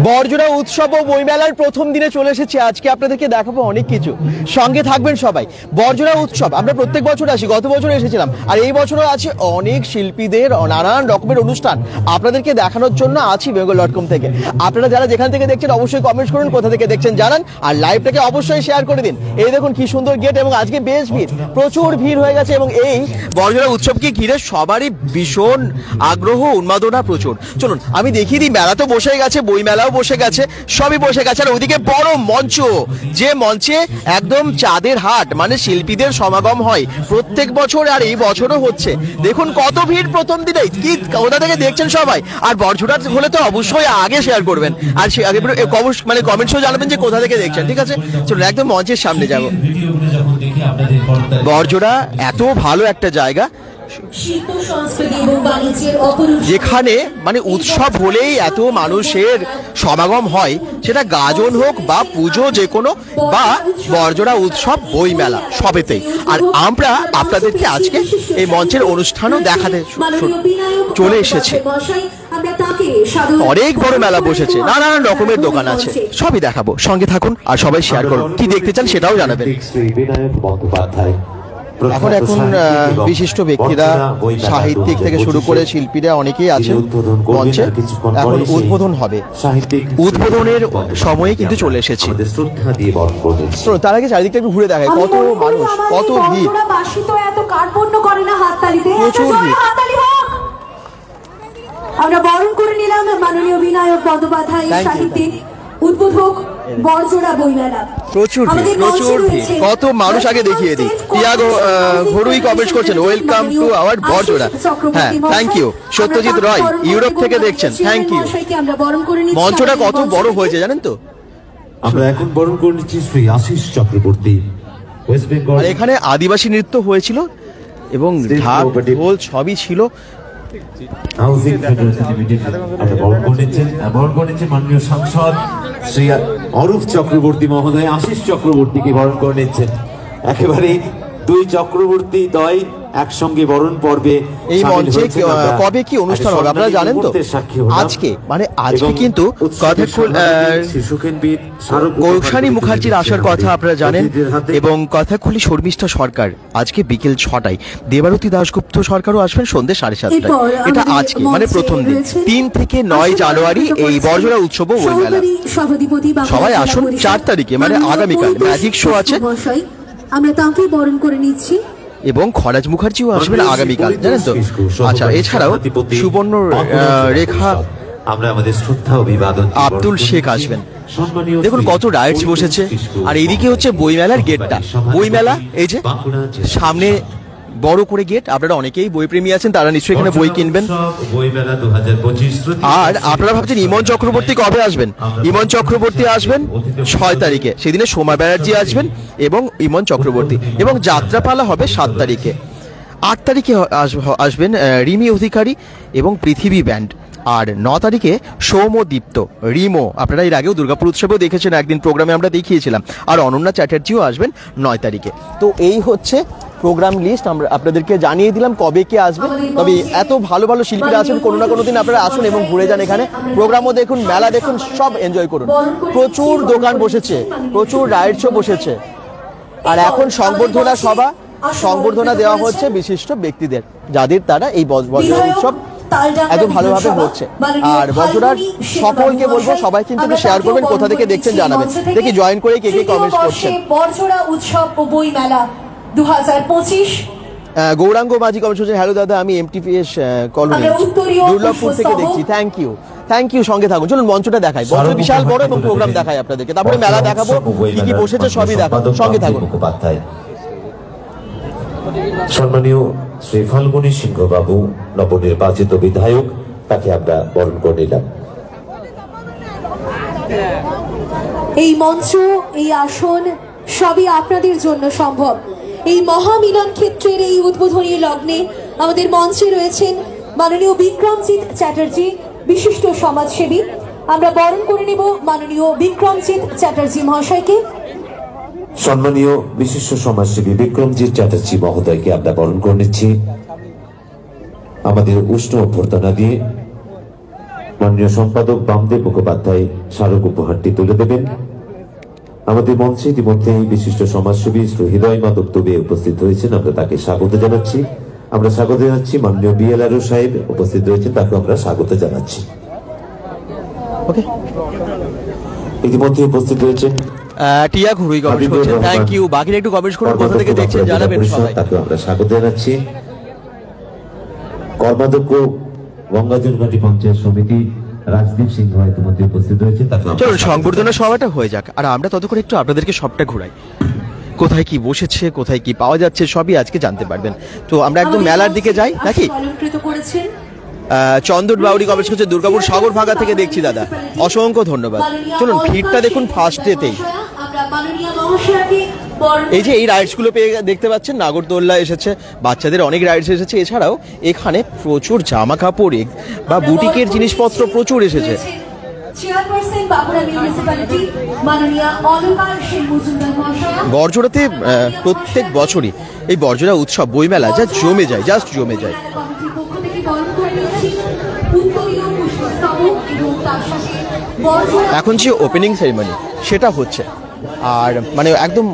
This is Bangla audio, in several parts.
বড়জোড়া উৎসব ও বইমেলার প্রথম দিনে চলে এসেছে। আজকে আপনাদেরকে দেখাবো অনেক কিছু, সঙ্গে থাকবেন সবাই। বড়জোড়া উৎসব আমরা প্রত্যেক বছর আসি, গত বছর এসেছিলাম, আর এই বছরও আছে অনেক শিল্পীদের নানান রকমের অনুষ্ঠান আপনাদেরকে দেখানোর জন্য আছি bengal.com থেকে। আপনারা যারা যেখান থেকে দেখছেন অবশ্যই কমেন্ট করুন, কোথা থেকে দেখছেন জানান, আর লাইভটাকে অবশ্যই শেয়ার করে দিন। এই দেখুন কি সুন্দর গেট, এবং আজকে বেশ ভিড়, প্রচুর ভিড় হয়ে গেছে, এবং এই বড়জোড়া উৎসবকে ঘিরে সবারই ভীষণ আগ্রহ, উন্মাদনা প্রচুর। চলুন আমি দেখিয়ে দিই। মেলা তো বসে গেছে, বই মেলাও বসে গেছে, সবই বসে গেছে। আর ওইদিকে বড় মঞ্চ, যে মঞ্চে একদম চাঁদের হাট, মানে শিল্পীদের সমাগম হয় প্রত্যেক বছর, আর এই বছরও হচ্ছে। দেখুন কত ভিড় প্রথম দিনেই, কি কোথা থেকে দেখছেন সবাই। আর বড়জোড়া হলে তো অবশ্যই আগে শেয়ার করবেন, আর আগে মানে কমেন্টসও জানাবেন যে কোথা থেকে দেখছেন, ঠিক আছে? চলুন একদম মঞ্চের সামনে যাব। বড়জোড়া এত ভালো একটা জায়গা যেখানে মানে উৎসব হলেই এত মানুষের সমাগম হয়, সেটা গাজন হোক বা পুজো যে কোনো, বা বড়জোড়া উৎসব বই মেলা সবেতেই। আর আমরা আপনাদেরকে আজকে এই মঞ্চের অনুষ্ঠানও দেখাতে চলে এসেছে। অনেক বড় মেলা বসেছে, নানান রকমের দোকান আছে, সবই দেখাবো, সঙ্গে থাকুন আর সবাই শেয়ার করুন। কি দেখতে চান সেটাও জানাবেন। এখন বিশিষ্ট ব্যক্তিরা, সাহিত্যিক থেকে শুরু করে শিল্পীরা অনেকেই আছেন মঞ্চে। এখন উদ্বোধন হবে, উদ্বোধনের সময়ে কিন্তু চলে এসেছে। তার আগে চারিদিকটা একটু ঘুরে দেখায়, কত মানুষ, কত ভিড়, প্রচুর ভিড়। আমরা বরণ করে নিলাম মাননীয় বিনায়ক বন্দ্যোপাধ্যায়, সাহিত্যিক, উদ্বোধক বড়জোড়া বইমেলা। প্রচুর প্রচুর কত মানুষ, আগে দেখিয়ে দিই। টিয়াগো ঘরুই কমেন্ট করছেন, ওয়েলকাম টু আওয়ার বড়জোড়া। হ্যাঁ, thank you. Satyajit Roy Europe থেকে দেখছেন, থ্যাংক ইউ। মঞ্চটা কত বড় হয়েছে জানেন তো। আমরা এখন বরণ করে নিচ্ছি শ্রী আশিস চক্রবর্তী, ওয়েস্ট বেঙ্গল। আর এখানে আদিবাসী নৃত্য হয়েছিল এবং ঢাক ঢোল সবই ছিল। হাউজিং ফেডারেশন লিমিটেড আমরা বরণ করে নিচ্ছেন মাননীয় সাংসদ শ্রী অরূপ চক্রবর্তী মহোদয়, আশিস চক্রবর্তীকে বরণ করে নিচ্ছেন। একেবারে দুই চক্রবর্তী দ্বয় একসঙ্গে বরণ পর্বে এই মঞ্চে কবে কি অনুষ্ঠান হবে আপনারা জানেন তো? আজকে, মানে আজকে কিন্তু কৌশানী মুখার্জির আসার কথা আপনারা জানেন, এবং কথাখুলি শর্মিষ্ঠা সরকার আজকে বিকেল 6টায়, দেবারতী দাশগুপ্ত সরকারও আসবেন সন্ধ্যে 7:30টায়। এটা আজকে মানে প্রথম দিন, 3 থেকে 9 জানুয়ারি এই বড়জোড়া উৎসব ও বই মেলা। সবাই আসুন 4 তারিখে মানে আগামীকাল ম্যাজিক শো আছে, আমরা তাকে বরণ করে নিচ্ছি। এবং খরাজ মুখার্জিও আসবেন আগামীকাল, জানেন তো। আচ্ছা, এছাড়াও সুবর্ণ রেখা, আমরা আমাদের শ্রদ্ধা অভিবাদন, আব্দুল শেখ আসবেন। দেখুন কত রাইডস বসেছে। আর এইদিকে হচ্ছে বইমেলার গেটটা। বইমেলা এই যে সামনে বড় করে গেট, আপনারা অনেকেই বই প্রেমী আছেন, তারা নিশ্চয়ই এখানে বই কিনবেন। আর আপনারা ভাবছেন ইমন চক্রবর্তী কবে আসবেন? ইমন চক্রবর্তী আসবেন 6 তারিখে, সেদিনে সোমা ব্যানার্জি আসবেন এবং ইমন চক্রবর্তী, এবং যাত্রাপালা হবে 7 তারিখে। 8 তারিখে আসবেন রিমি অধিকারী এবং পৃথিবী ব্যান্ড। আর 9 তারিখে সৌম্যদীপ্ত, রিমো, আপনারা এর আগেও দুর্গাপুর উৎসবেও দেখেছেন, একদিন প্রোগ্রামে আমরা দেখিয়েছিলাম। আর অনন্যা চ্যাটার্জিও আসবেন 9 তারিখে। তো এই হচ্ছে প্রোগ্রাম লিস্ট, আমরা আপনাদেরকে জানিয়ে দিলাম কবে কে আসবে। তবে এত ভালো ভালো শিল্পীরা আছেন, কোনো না কোনো দিন আপনারা আসুন এবং ঘুরে যান এখানে, প্রোগ্রামও দেখুন, মেলা দেখুন, সব এনজয় করুন। প্রচুর দোকান বসেছে, প্রচুর রাইড শো বসেছে। আর এখন সংবর্ধনা দেওয়া হচ্ছে বিশিষ্ট ব্যক্তিদের, যাদের তারা এই বড়জোড়া উৎসব এত ভালোভাবে হচ্ছে। আর বড়জোড়ার সকলকে বলবো সবাই কিন্তু শেয়ার করবেন, কোথা থেকে দেখছেন জানাবেন। দেখি জয়েন করে কে কে কমেন্ট করছেন। বড়জোড়া উৎসব ও বই মেলা 2025। গৌরাঙ্গ মাঝি কমেন্ট করছেন, হ্যালো দাদা, আমি এমটিপিএস কলোনি দুর্লভপুর থেকে দেখছি, থ্যাংক ইউ, সঙ্গে থাকুন। চলুন মঞ্চটা দেখাই, মঞ্চ বিশাল বড় এবং প্রোগ্রাম দেখাই আপনাদেরকে, তারপরে মেলা দেখাবো, কি কি বসেছে সবই দেখাবো, সঙ্গে থাকুন। সম্মানীয় শ্রী ফাল্গুনী সিংহ বাবু, নবনির্বাচিত বিধায়ক, তাকে আমরা বরণ করে নিলাম। এই মঞ্চ, এই আসন সবই আপনাদের জন্য সম্ভব। এই মহামিলন ক্ষেত্রের এই উদ্বোধনী লগ্নে আমাদের মঞ্চে রয়েছেন মাননীয় বিক্রমজিৎ চ্যাটার্জি, বিশিষ্ট সমাজসেবী। আমরা বরণ করে নেব মাননীয় বিক্রমজিৎ চ্যাটার্জি মহাশয়কে। সম্মানীয় বিশিষ্ট সমাজসেবী বিক্রমজিৎ চ্যাটার্জি মহোদয়কে আমরা বরণ করে নিচ্ছি আমাদের উষ্ণ অভ্যর্থনা দিয়ে। মাননীয় সম্পাদক বামদেব মুখোপাধ্যায় স্মারক উপহারটি তুলে দেবেন। আমাদের মঞ্চে ইতিমধ্যে বিশিষ্ট সমাজসেবী শ্রী হৃদয় মাধব দুবে উপস্থিত হয়েছেন, আমরা তাকে স্বাগত জানাচ্ছি। আমরা স্বাগত জানাচ্ছি মাননীয় বিএলআরও সাহেব উপস্থিত রয়েছেন, তাকে আমরা স্বাগত জানাচ্ছি। ইতিমধ্যে উপস্থিত রয়েছেন টিয়া ঘুরুই কমেন্ট করছেন, থ্যাংক ইউ। বাকিরা একটু কমেন্ট করুন, কোথা থেকে দেখছেন জানাবেন সবাই। তাকে আমরা স্বাগত জানাচ্ছি। কর্মাধ্যক্ষ গঙ্গাজলঘাটি পঞ্চায়েত সমিতি রাজদীপ সিংহ ইতিমধ্যে উপস্থিত রয়েছে, তাকে চলুন সংবর্ধনা সভাটা হয়ে যাক, আর আমরা ততক্ষণ একটু আপনাদেরকে সবটা ঘুরাই। কোথায় কি বসেছে, কোথায় কি পাওয়া যাচ্ছে সবই আজকে জানতে পারবেন। তো আমরা একদম মেলার দিকে যাই নাকি? চন্দন বাউরি কমেন্ট করছে, দুর্গাপুর সাগর ভাঙা থেকে দেখছি দাদা, অসংখ্য ধন্যবাদ। চলুন ভিড়টা দেখুন ফার্স্ট ডেতেই। এই যে এই রাইডসগুলো পেয়ে দেখতে পাচ্ছেন, নাগরদোল্লা এসেছে, বাচ্চাদের অনেক রাইডস এসেছে, এছাড়াও এখানে প্রচুর জামা কাপড় বা বুটিকের জিনিসপত্র প্রচুর এসেছে। বরজোড়াতে প্রত্যেক বছরই এই বরজোড়া উৎসব বইমেলা যা জমে যায়, জাস্ট জমে যায়। এখন যে ওপেনিং সেরিমনি সেটা হচ্ছে, আর মানে একদম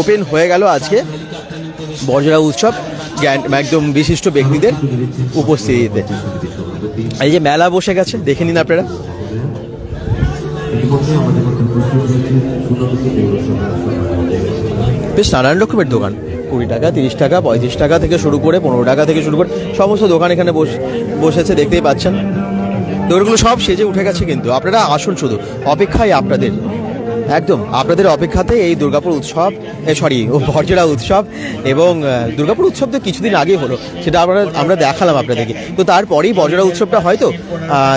ওপেন হয়ে গেল আজকে বরজোড়া উৎসব একদম বিশিষ্ট ব্যক্তিদের উপস্থিতিতে। এই যে মেলা বসে গেছে, দেখে নিন আপনারা। বেশ নানান রকমের দোকান, 20 টাকা, 30 টাকা, 35 টাকা থেকে শুরু করে 15 টাকা থেকে শুরু করে সমস্ত দোকান এখানে বসেছে, দেখতেই পাচ্ছেন। দোকানগুলো সব সেজে উঠে গেছে, কিন্তু আপনারা আসুন, শুধু অপেক্ষায় আপনাদের, একদম আপনাদের অপেক্ষাতে এই দুর্গাপুর উৎসব, বরজোড়া উৎসব। এবং দুর্গাপুর উৎসব তো কিছুদিন আগেই হলো, সেটা আমরা দেখালাম আপনাদেরকে। তো তারপরেই বরজোড়া উৎসবটা হয়তো,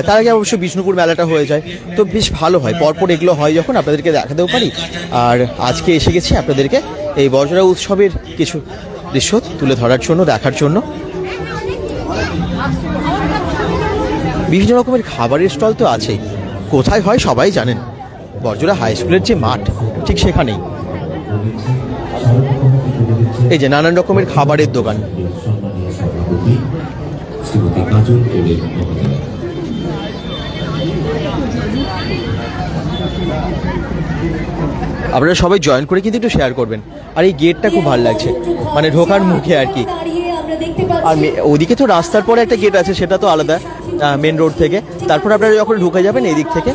তার আগে অবশ্য বিষ্ণুপুর মেলাটা হয়ে যায়, তো বেশ ভালো হয়। পরপর এগুলো হয় যখন আপনাদেরকে দেখাতেও পারি। আর আজকে এসে গেছি আপনাদেরকে এই বরজোড়া উৎসবের কিছু দৃশ্য তুলে ধরার জন্য, দেখার জন্য। বিভিন্ন রকমের খাবারের স্টল তো আছেই। কোথায় হয় সবাই জানেন, বরজোড়া হাই স্কুলের যে মাঠ ঠিক সেখানেই। এই যে নানান রকমের খাবারের দোকান। আপনারা সবাই জয়েন করে কিন্তু একটু শেয়ার করবেন। আর এই গেটটা খুব ভালো লাগছে, মানে ঢোকার মুখে আর কি। আর ওদিকে তো রাস্তার পরে একটা গেট আছে, সেটা তো আলাদা মেন রোড থেকে। তারপর আপনারা যখন ঢুকে যাবেন এই দিক থেকে,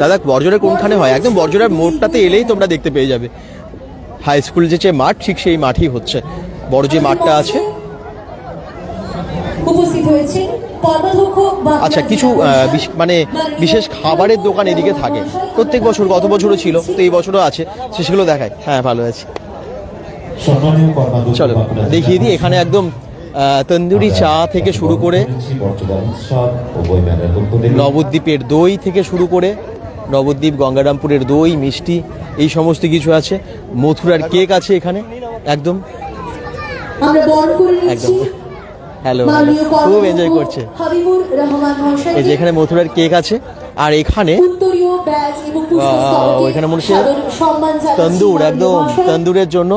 দাদা বরজোড়া কোনখানে হয়, একদম বরজোড়ার মোড়টাতে এলেই তোমরা দেখতে পেয়ে যাবে হাই স্কুল যে মাঠ, ঠিক সেই মাঠই হচ্ছে বড় যে মাঠটা আছে। আচ্ছা, কিছু মানে বিশেষ খাবারের দোকান এদিকে থাকে প্রত্যেক বছর, গত বছরও ছিল, তো এই বছরও আছে, সেগুলো দেখায়। হ্যাঁ, ভালো আছে। চলো দেখিয়ে দিই। এখানে একদম তন্দুরি চা থেকে শুরু করে নবদ্বীপের দই থেকে শুরু করে নবদ্বীপ গঙ্গারামপুরের দই, মিষ্টি, এই সমস্ত কিছু আছে। মথুরার কেক আছে এখানে, একদম একদম হ্যালো, খুব এনজয় করছে। এই যে এখানে মথুরার কেক আছে, আর এখানে ওইখানে মনে হচ্ছে তন্দুর, একদম তন্দুরের জন্য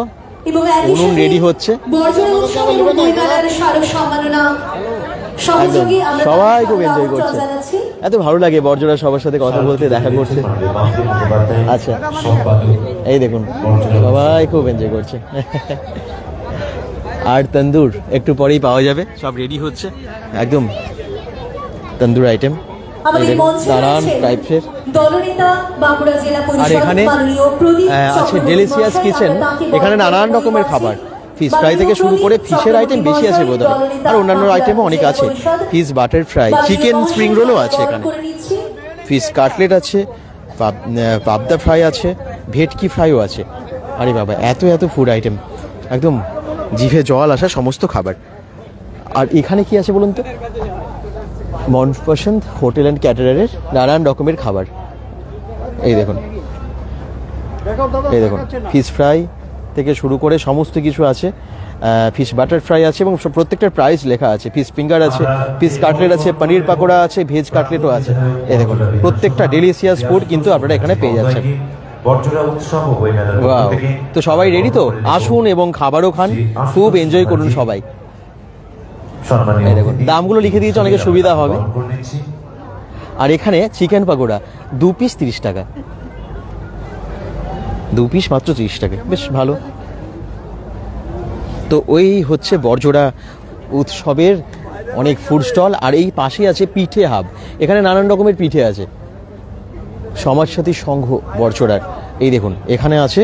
উনুন রেডি হচ্ছে। সবাই খুব এনজয় করছে, এত ভালো লাগে বরজোড়া সবার সাথে কথা বলতে, দেখা করতে। আচ্ছা, এই দেখুন সবাই খুব এনজয় করছে। আর তন্দুর একটু পরেই পাওয়া যাবে, সব রেডি হচ্ছে, একদম তন্দুর আইটেম নানান টাইপের। আর এখানে আছে ডেলিশিয়াস কিচেন, এখানে নানান রকমের খাবার, ফিশ ফ্রাই থেকে শুরু করে, ফিশের আইটেম বেশি আছে বোধহয়, আর অন্যান্য আইটেমও অনেক আছে। Fish butter fry, chicken spring রোলও আছে এখানে, ফিশ কাটলেট আছে, পাবদা ফ্রাই আছে, ভেটকি ফ্রাইও আছে। আরে বাবা, এত এত ফুড আইটেম, একদম জিভে জল আসা সমস্ত খাবার। আর এখানে কি আছে বলুন তো, মনপসন্দ হোটেল অ্যান্ড ক্যাটারারের নানান রকমের খাবার। এই দেখুন, এই দেখুন ফিশ ফ্রাই থেকে শুরু করে সমস্ত কিছু আছে, ফিশ বাটার ফ্রাই আছে, এবং প্রত্যেকটার প্রাইস লেখা আছে। ফিশ ফিঙ্গার আছে, ফিশ কাটলেট আছে, পনির পাকোড়া আছে, ভেজ কাটলেটও আছে। এই দেখুন প্রত্যেকটা ডেলিশিয়াস ফুড কিন্তু আপনারা এখানে পেয়ে যাচ্ছেন। বর্জরা উৎসব ও বইমেলার পক্ষ Wow! থেকে তো সবাই রেডি তো? আসুন এবং খাবারও খান, খুব এনজয় করুন সবাই। সম্মানীয় এই দেখুন, দামগুলো লিখে দিয়েছে, অনেকের সুবিধা হবে। বরণ করে নিচ্ছি। আর এখানে চিকেন পাকোড়া 2 পিস 30 টাকা, 2 পিস মাত্র 30 টাকা, বেশ ভালো। তো ওই হচ্ছে বড়জোড়া উৎসবের অনেক ফুড স্টল। আর এই পাশে আছে পিঠে হাব, এখানে নানান রকমের পিঠে আছে। সমাজসাথী সংঘ বড়জোড়ার, এই দেখুন এখানে আছে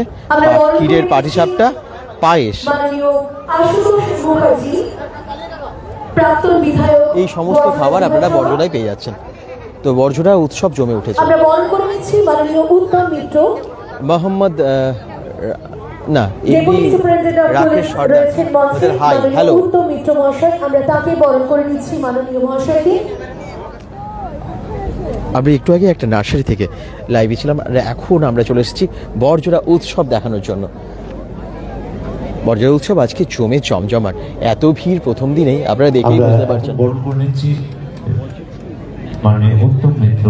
ক্ষীরের পাটিসাপটা, পায়েস, মাননীয় আশুতোষ মুখার্জি, প্রাক্তন বিধায়ক, এই সমস্ত খাবার আপনারা বড়জোড়ায় পেয়ে যাচ্ছেন। তো বড়জোড়া উৎসব জমে উঠেছে। আমরা বরণ করে নিচ্ছি মাননীয় উত্তম মিত্র, মোহাম্মদ না ডেপুটি এমনি সুপারিনটেন্ডেন্ট অফ রাকেশ পুলিশ সর্দার, রয়েছেন মঞ্চে, ওদের হাই মাননীয় হ্যালো। উত্তম মিত্র মহাশয়, আমরা তাকে বরণ করে নিচ্ছি মাননীয় মহাশয়কে। আমরা একটু আগে একটা নার্সারি থেকে লাইভে ছিলাম, আর এখন আমরা চলে এসেছি বড়জোড়া উৎসব দেখানোর জন্য। বড়জোড়া উৎসব আজকে জমে জমজমাট, এত ভিড় প্রথম দিনেই আপনারা দেখেই আমরা বুঝতে পারছেন। বরণ করে নিচ্ছি মাননীয় উত্তম মিত্র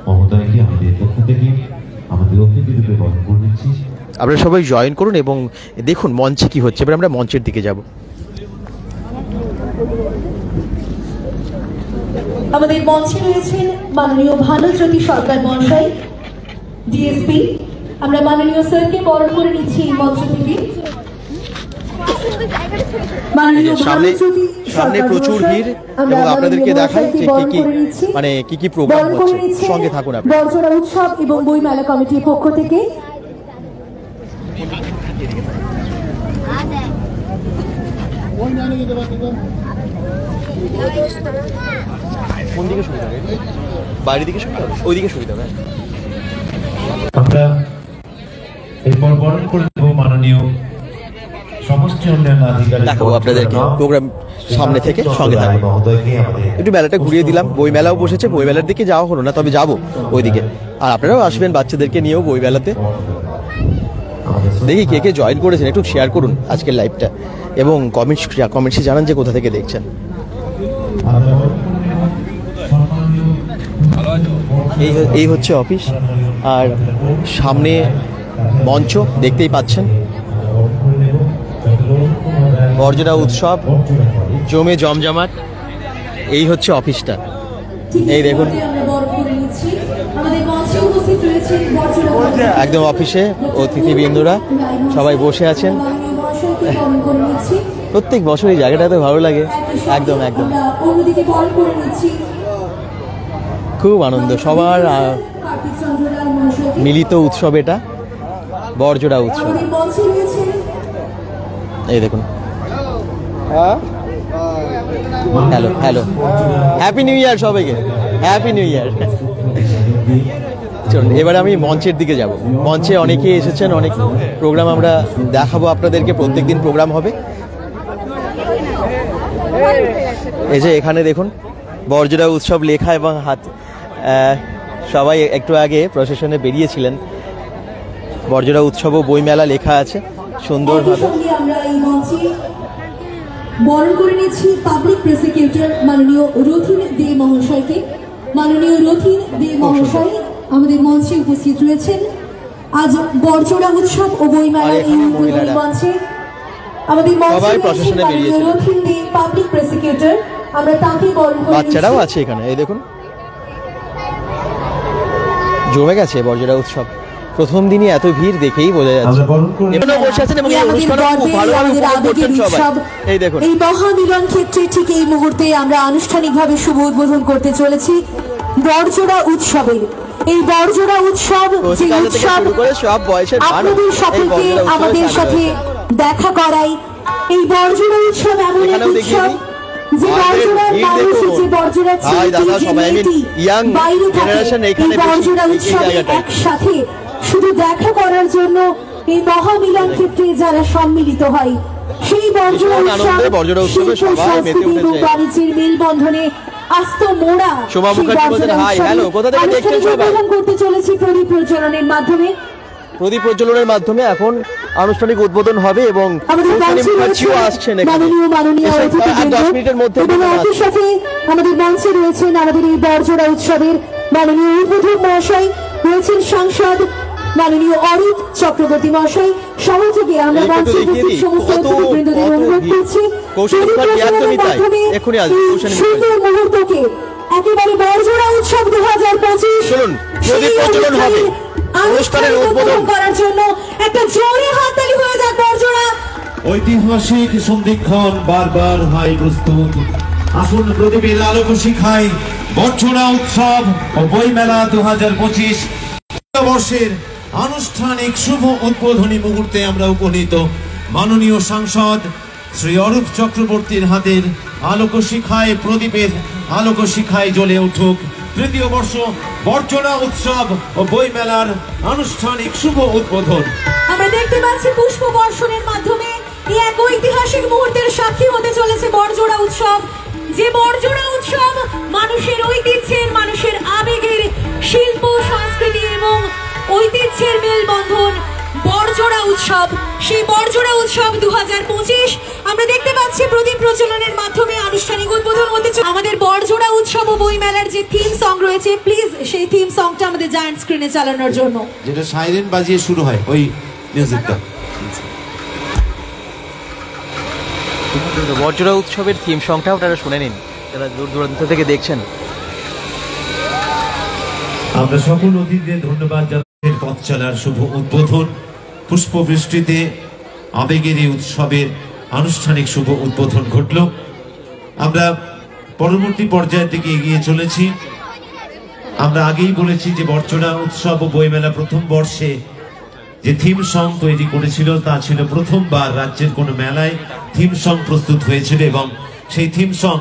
মহোদয়কে আমাদের পক্ষ থেকে আমাদের অতিথি রূপে বরণ করে নিচ্ছি। আপনারা সবাই জয়েন করুন এবং দেখুন মঞ্চে কি হচ্ছে। এবার আমরা মঞ্চের দিকে যাব। আমাদের মঞ্চে রয়েছেন মাননীয় ভানুজ্যোতি সরকার মহাশয়, ডিএসপি। আমরা মাননীয় স্যারকে বরণ করে নিচ্ছি এই মঞ্চ থেকে। মাননীয় সামনে ভানুজ্যোতি সামনে সরকার প্রচুর মহাশয়, ভিড়, আমরা এবং আপনাদেরকে মাননীয় দেখাই মহাশয়কে যে বরণ কি করে নিচ্ছি। মানে কি প্রোগ্রাম বরণ করে হচ্ছে। নিচ্ছেন সঙ্গে থাকুন আপনারা। বড়জোড়া উৎসব এবং বইমেলা কমিটির পক্ষ থেকে। কোন দিকে সুবিধা হবে? বাইরের দিকে সুবিধা হবে, ওইদিকে সুবিধা হবে। আমরা এরপর বরণ করে দেব মাননীয় সমষ্টি উন্নয়ন আধিকারিক দেখাবো আপনাদেরকে প্রোগ্রাম সামনে থেকে, সঙ্গে থাকুন। মহোদয়কে আমাদের একটু মেলাটা ঘুরিয়ে দিলাম, বই মেলাও বসেছে, বই মেলার দিকে যাওয়া হলো না, তবে যাবো ওইদিকে। আর আপনারাও আসবেন বাচ্চাদেরকে নিয়েও বই মেলাতে। দেখি কে কে জয়েন করেছেন, একটু শেয়ার করুন আজকের লাইভটা, এবং কমেন্টসে জানান যে কোথা থেকে দেখছেন। এই হচ্ছে অফিস, আর সামনে মঞ্চ দেখতেই পাচ্ছেন। বড়জোড়া উৎসব জমে জমজমাট, এই হচ্ছে অফিসটা। এই দেখুন আমরা বরণ করে নিচ্ছি। আমাদের মঞ্চে উপস্থিত রয়েছেন বড়জোড়া একদম অফিসে অতিথিবৃন্দরা সবাই বসে আছেন। মাননীয় মহাশয়কে বরণ করে নিচ্ছি। প্রত্যেক বছর এই জায়গাটাতে ভালো লাগে, একদম একদম আমরা অন্যদিকে বরণ করে নিচ্ছি খুব আনন্দ সবার কার্তিক চন্দ্র রায় মহাশয়কে। মিলিত উৎসব এটা, বড়জোড়া উৎসব। আমাদের মঞ্চে রয়েছেন এই দেখুন, hello hello, happy new year সবাইকে, হ্যাপি নিউ ইয়ার। চলুন এবারে আমি মঞ্চের দিকে যাব। মঞ্চে অনেকে এসেছেন, অনেক প্রোগ্রাম আমরা দেখাবো আপনাদেরকে, প্রত্যেকদিন প্রোগ্রাম হবে। এই যে এখানে দেখুন বড়জোড়া উৎসব লেখা, এবং হাত সবাই একটু আগে প্রসেশনে বেরিয়েছিলেন। বড়জোড়া উৎসব ও বইমেলা লেখা আছে সুন্দরভাবে। একই সঙ্গে আমরা এই মঞ্চে বরণ করে নিচ্ছি পাবলিক প্রসিকিউটর মাননীয় রথিন দে মহাশয়কে। মাননীয় রথিন দে মহাশয় আমাদের মঞ্চে উপস্থিত রয়েছেন আজ বড়জোড়া উৎসব ও বইমেলা আর এই এখানে উদ্বোধনী মহিলারা মঞ্চে। আমাদের মঞ্চে সবাই রয়েছেন প্রশাসনে মাননীয় বেরিয়েছেন। রথিন দে পাবলিক প্রসিকিউটর, আমরা তাকে বরণ করে বাচ্চারাও নিচ্ছি। আছে এখানে, এই দেখুন জমে গেছে বড়জোড়া উৎসব। প্রথম দিনই এত ভিড় দেখেই বোঝা যাচ্ছে। আমরা বরণ করে এখানেও বসে আছেন এবং এই আমাদের অনুষ্ঠানও খুব গর্বের, ভালোভাবে আমাদের উপভোগ আবেগের করছেন সবাই। উৎসব। এই দেখুন এই মহামিলন ক্ষেত্রে ঠিক এই মুহূর্তে আমরা আনুষ্ঠানিকভাবে শুভ উদ্বোধন করতে চলেছি বড়জোড়া উৎসবের। এই বড়জোড়া উৎসব যে কচিকাচা থেকে উৎসব শুরু করে সব বয়সের মানুষ আপনাদের এই সকলকে বড়জোড়া উৎসবে আমাদের সামিল সাথে হয়েছে। দেখা করাই। এই বড়জোড়া উৎসব এমন এক এখানেও দেখিয়ে উৎসব দিই। যে বড়জোড়ার ভিড় মানুষ, দেখুন। যে বড়জোড়ার ভাই, ছেলেটি, দাদা, যে সবাই, I mean, মেয়েটি young বাইরে থাকে, generation এই এখানে বেশি, বড়জোড়া এই উৎসবে জায়গাটায়। একসাথে শুধু দেখা করার জন্য এই মহামিলন ক্ষেত্রে যারা সম্মিলিত হয়, সেই বড়জোড়া ভীষণ উৎসব আনন্দে বড়জোড়া উৎসবে শিল্প, সবাই মেতে সংস্কৃতি এবং উঠেছে। বাণিজ্যের মেলবন্ধনে আস্ত মোড়া শোভা সেই মুখার্জি বলছেন, বড়জোড়া হাই, উৎসবে হ্যালো, কোথা থেকে দেখছেন আনুষ্ঠানিক সবাই? উদ্বোধন করতে চলেছি প্রদীপ প্রজ্বলনের মাধ্যমে। প্রদীপ প্রজ্বলনের মাধ্যমে এখন আনুষ্ঠানিক উদ্বোধন হবে, এবং আমাদের মঞ্চে মুখার্জিও রয়েছেন আসছেন এখানে। মাননীয় এসে আর 10 অতিথিবৃন্দ, মিনিটের মধ্যে এবং উদ্বোধন একই আছে। সাথে আমাদের মঞ্চে রয়েছেন আমাদের এই বড়জোড়া উৎসবের মাননীয় উদ্বোধক মহাশয়, রয়েছেন সাংসদ মাননীয় অরূপ চক্রবর্তী মহাশয় সহযোগে আমরা এই মঞ্চে একটু দেখিয়ে উপস্থিত দিই, সমস্ত কত অতিথিবৃন্দদের অনুরোধ ভিড়। করছি কৌশলী প্রদীপ মুখার্জি প্রজ্বলনের একদমই তাই। মাধ্যমে এক্ষুনি আসবে, এই কৌশলী সুন্দর মুহূর্তকে একেবারে বড়জোড়া উৎসব 2025 চলুন, প্রদীপ প্রজ্বলন হবে। অনুষ্ঠানের উদ্বোধন করার জন্য একটা জোরে হাততালি হয়ে যাক বড়জোড়া। ঐতিহাসিক সন্ধিক্ষণ বারবার হয় প্রস্তুত। আসুন প্রদীপের আলোক শিখায় বর্ষনা উৎসব ও বইমেলা 2025 বর্ষের আনুষ্ঠানিক শুভ উদ্বোধনী মুহূর্তে আমরা উপনীত। মাননীয় সাংসদ শ্রী অরূপ চক্রবর্তীর হাতের আলোক শিখায় প্রদীপের আলোক শিখায় জ্বলে উঠুক তৃতীয় বর্ষ বর্ষনা উৎসব ও বইমেলার আনুষ্ঠানিক শুভ উদ্বোধন। আমরা দেখতে পাচ্ছি পুষ্প বর্ষণের মাধ্যমে এই এক ঐতিহাসিক মুহূর্তের সাক্ষী হতে চলেছে বড়জোড়া উৎসব। যে বড়জোড়া উৎসব মানুষের ঐতিহ্যের, মানুষের আবেগের, শিল্প সংস্কৃতি এবং ঐতিহ্যের মেলবন্ধন বড়জোড়া উৎসব। সেই বড়জোড়া উৎসব 2025 আমরা দেখতে পাচ্ছি প্রদীপ প্রজ্বলনের মাধ্যমে আনুষ্ঠানিক উদ্বোধন হতে চলেছে। আমাদের বড়জোড়া উৎসব ও বইমেলার যে থিম সং রয়েছে, প্লিজ সেই থিম সংটা আমাদের জায়ান্ট স্ক্রিনে চালানোর জন্য। যেটা সাইরেন বাজিয়ে শুরু হয় ওই মিউজিকটা। বড়জোড়া উৎসবের থিম সংটা আপনারা শুনে নিন যারা দূর দূরান্ত থেকে দেখছেন। আমরা সকল অতিথিদের ধন্যবাদ জানাই। পথ চলার শুভ উদ্বোধন পুষ্পবৃষ্টিতে আবেগের এই উৎসবের আনুষ্ঠানিক শুভ উদ্বোধন ঘটল। আমরা পরবর্তী পর্যায়ের দিকে এগিয়ে চলেছি। আমরা আগেই বলেছি যে বর্ষনা উৎসব ও বইমেলা প্রথম বর্ষে যে থিম সং তৈরি করেছিল তা ছিল প্রথমবার রাজ্যের কোনো মেলায় থিম সং প্রস্তুত হয়েছিল এবং সেই থিম সং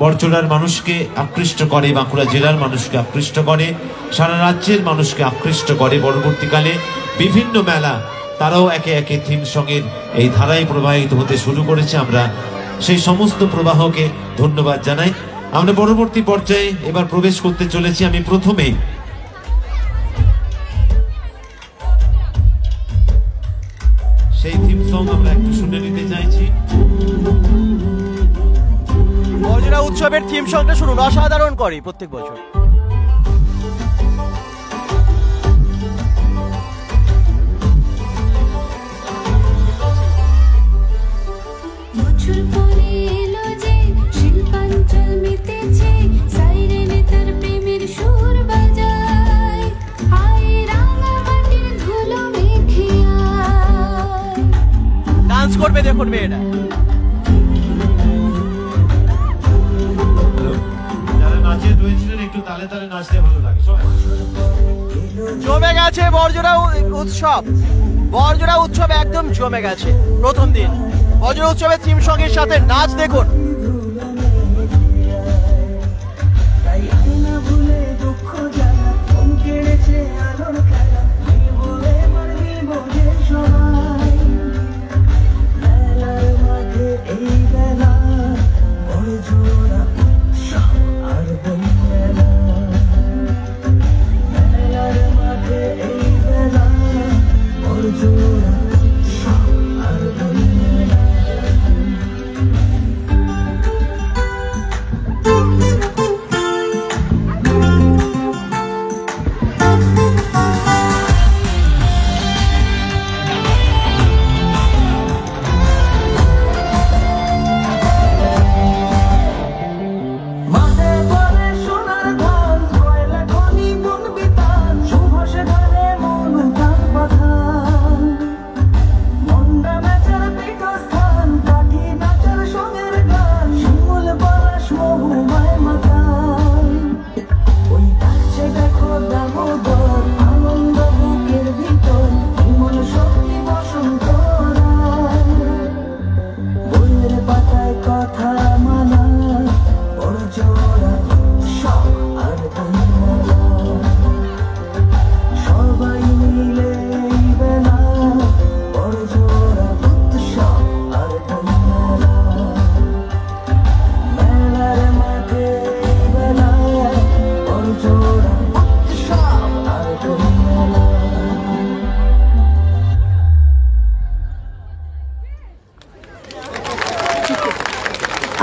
বড়জোড়ার মানুষকে আকৃষ্ট করে, বাঁকুড়া জেলার মানুষকে আকৃষ্ট করে, সারা রাজ্যের মানুষকে আকৃষ্ট করে। পরবর্তীকালে বিভিন্ন মেলা তারাও একে একে থিম সঙ্গের এই ধারায় প্রবাহিত হতে শুরু করেছে। আমরা সেই সমস্ত প্রবাহকে ধন্যবাদ জানাই। আমরা পরবর্তী পর্যায়ে এবার প্রবেশ করতে চলেছি। আমি প্রথমেই সেই থিম সং আমরা একটু শুনে নিতে চাইছি। বড়জোড়া উৎসবের থিম সংটা শুনুন, অসাধারণ করে প্রত্যেক বছর। ডান্স করবে দেখুন মেয়েরা। যারা নাচে রয়েছিলেন একটু তালে তালে নাচতে ভালো লাগে। জমে গেছে বড়জোড়া উৎসব। বড়জোড়া উৎসব একদম জমে গেছে প্রথম দিন। বড়জোড়া উৎসবের থিম সঙ্গের সাথে নাচ দেখুন।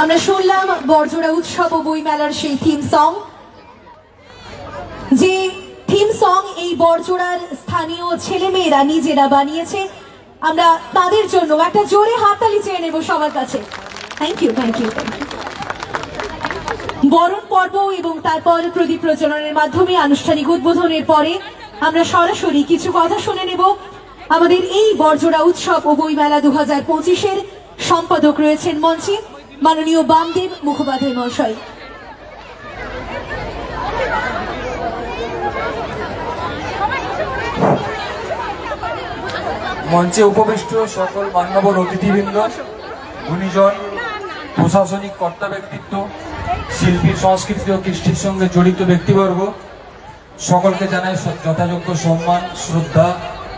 আমরা শুনলাম বড়জোড়া উৎসব ও বইমেলার সেই থিম সং। যে থিম সং এই বড়জোড়ার স্থানীয় ছেলেমেয়েরা নিজেরা বানিয়েছে। আমরা তাদের জন্য একটা জোরে হাততালি চেয়ে নেব সবার কাছে। Thank you, thank you, thank you. বরণ পর্ব এবং তারপর প্রদীপ প্রজ্বলনের মাধ্যমে আনুষ্ঠানিক উদ্বোধনের পরে আমরা সরাসরি কিছু কথা শুনে নেব। আমাদের এই বড়জোড়া উৎসব ও বইমেলা 2025-এর সম্পাদক রয়েছেন মঞ্চে মাননীয় বামদেব মুখোপাধ্যায় মহাশয়। মঞ্চে উপবিষ্ট সকল মান্যবর অতিথিবৃন্দ, গুণীজন, প্রশাসনিক কর্তা ব্যক্তিত্ব, শিল্পী, সংস্কৃতি ও কৃষ্টির সঙ্গে জড়িত ব্যক্তিবর্গ, সকলকে জানাই যথাযোগ্য সম্মান, শ্রদ্ধা,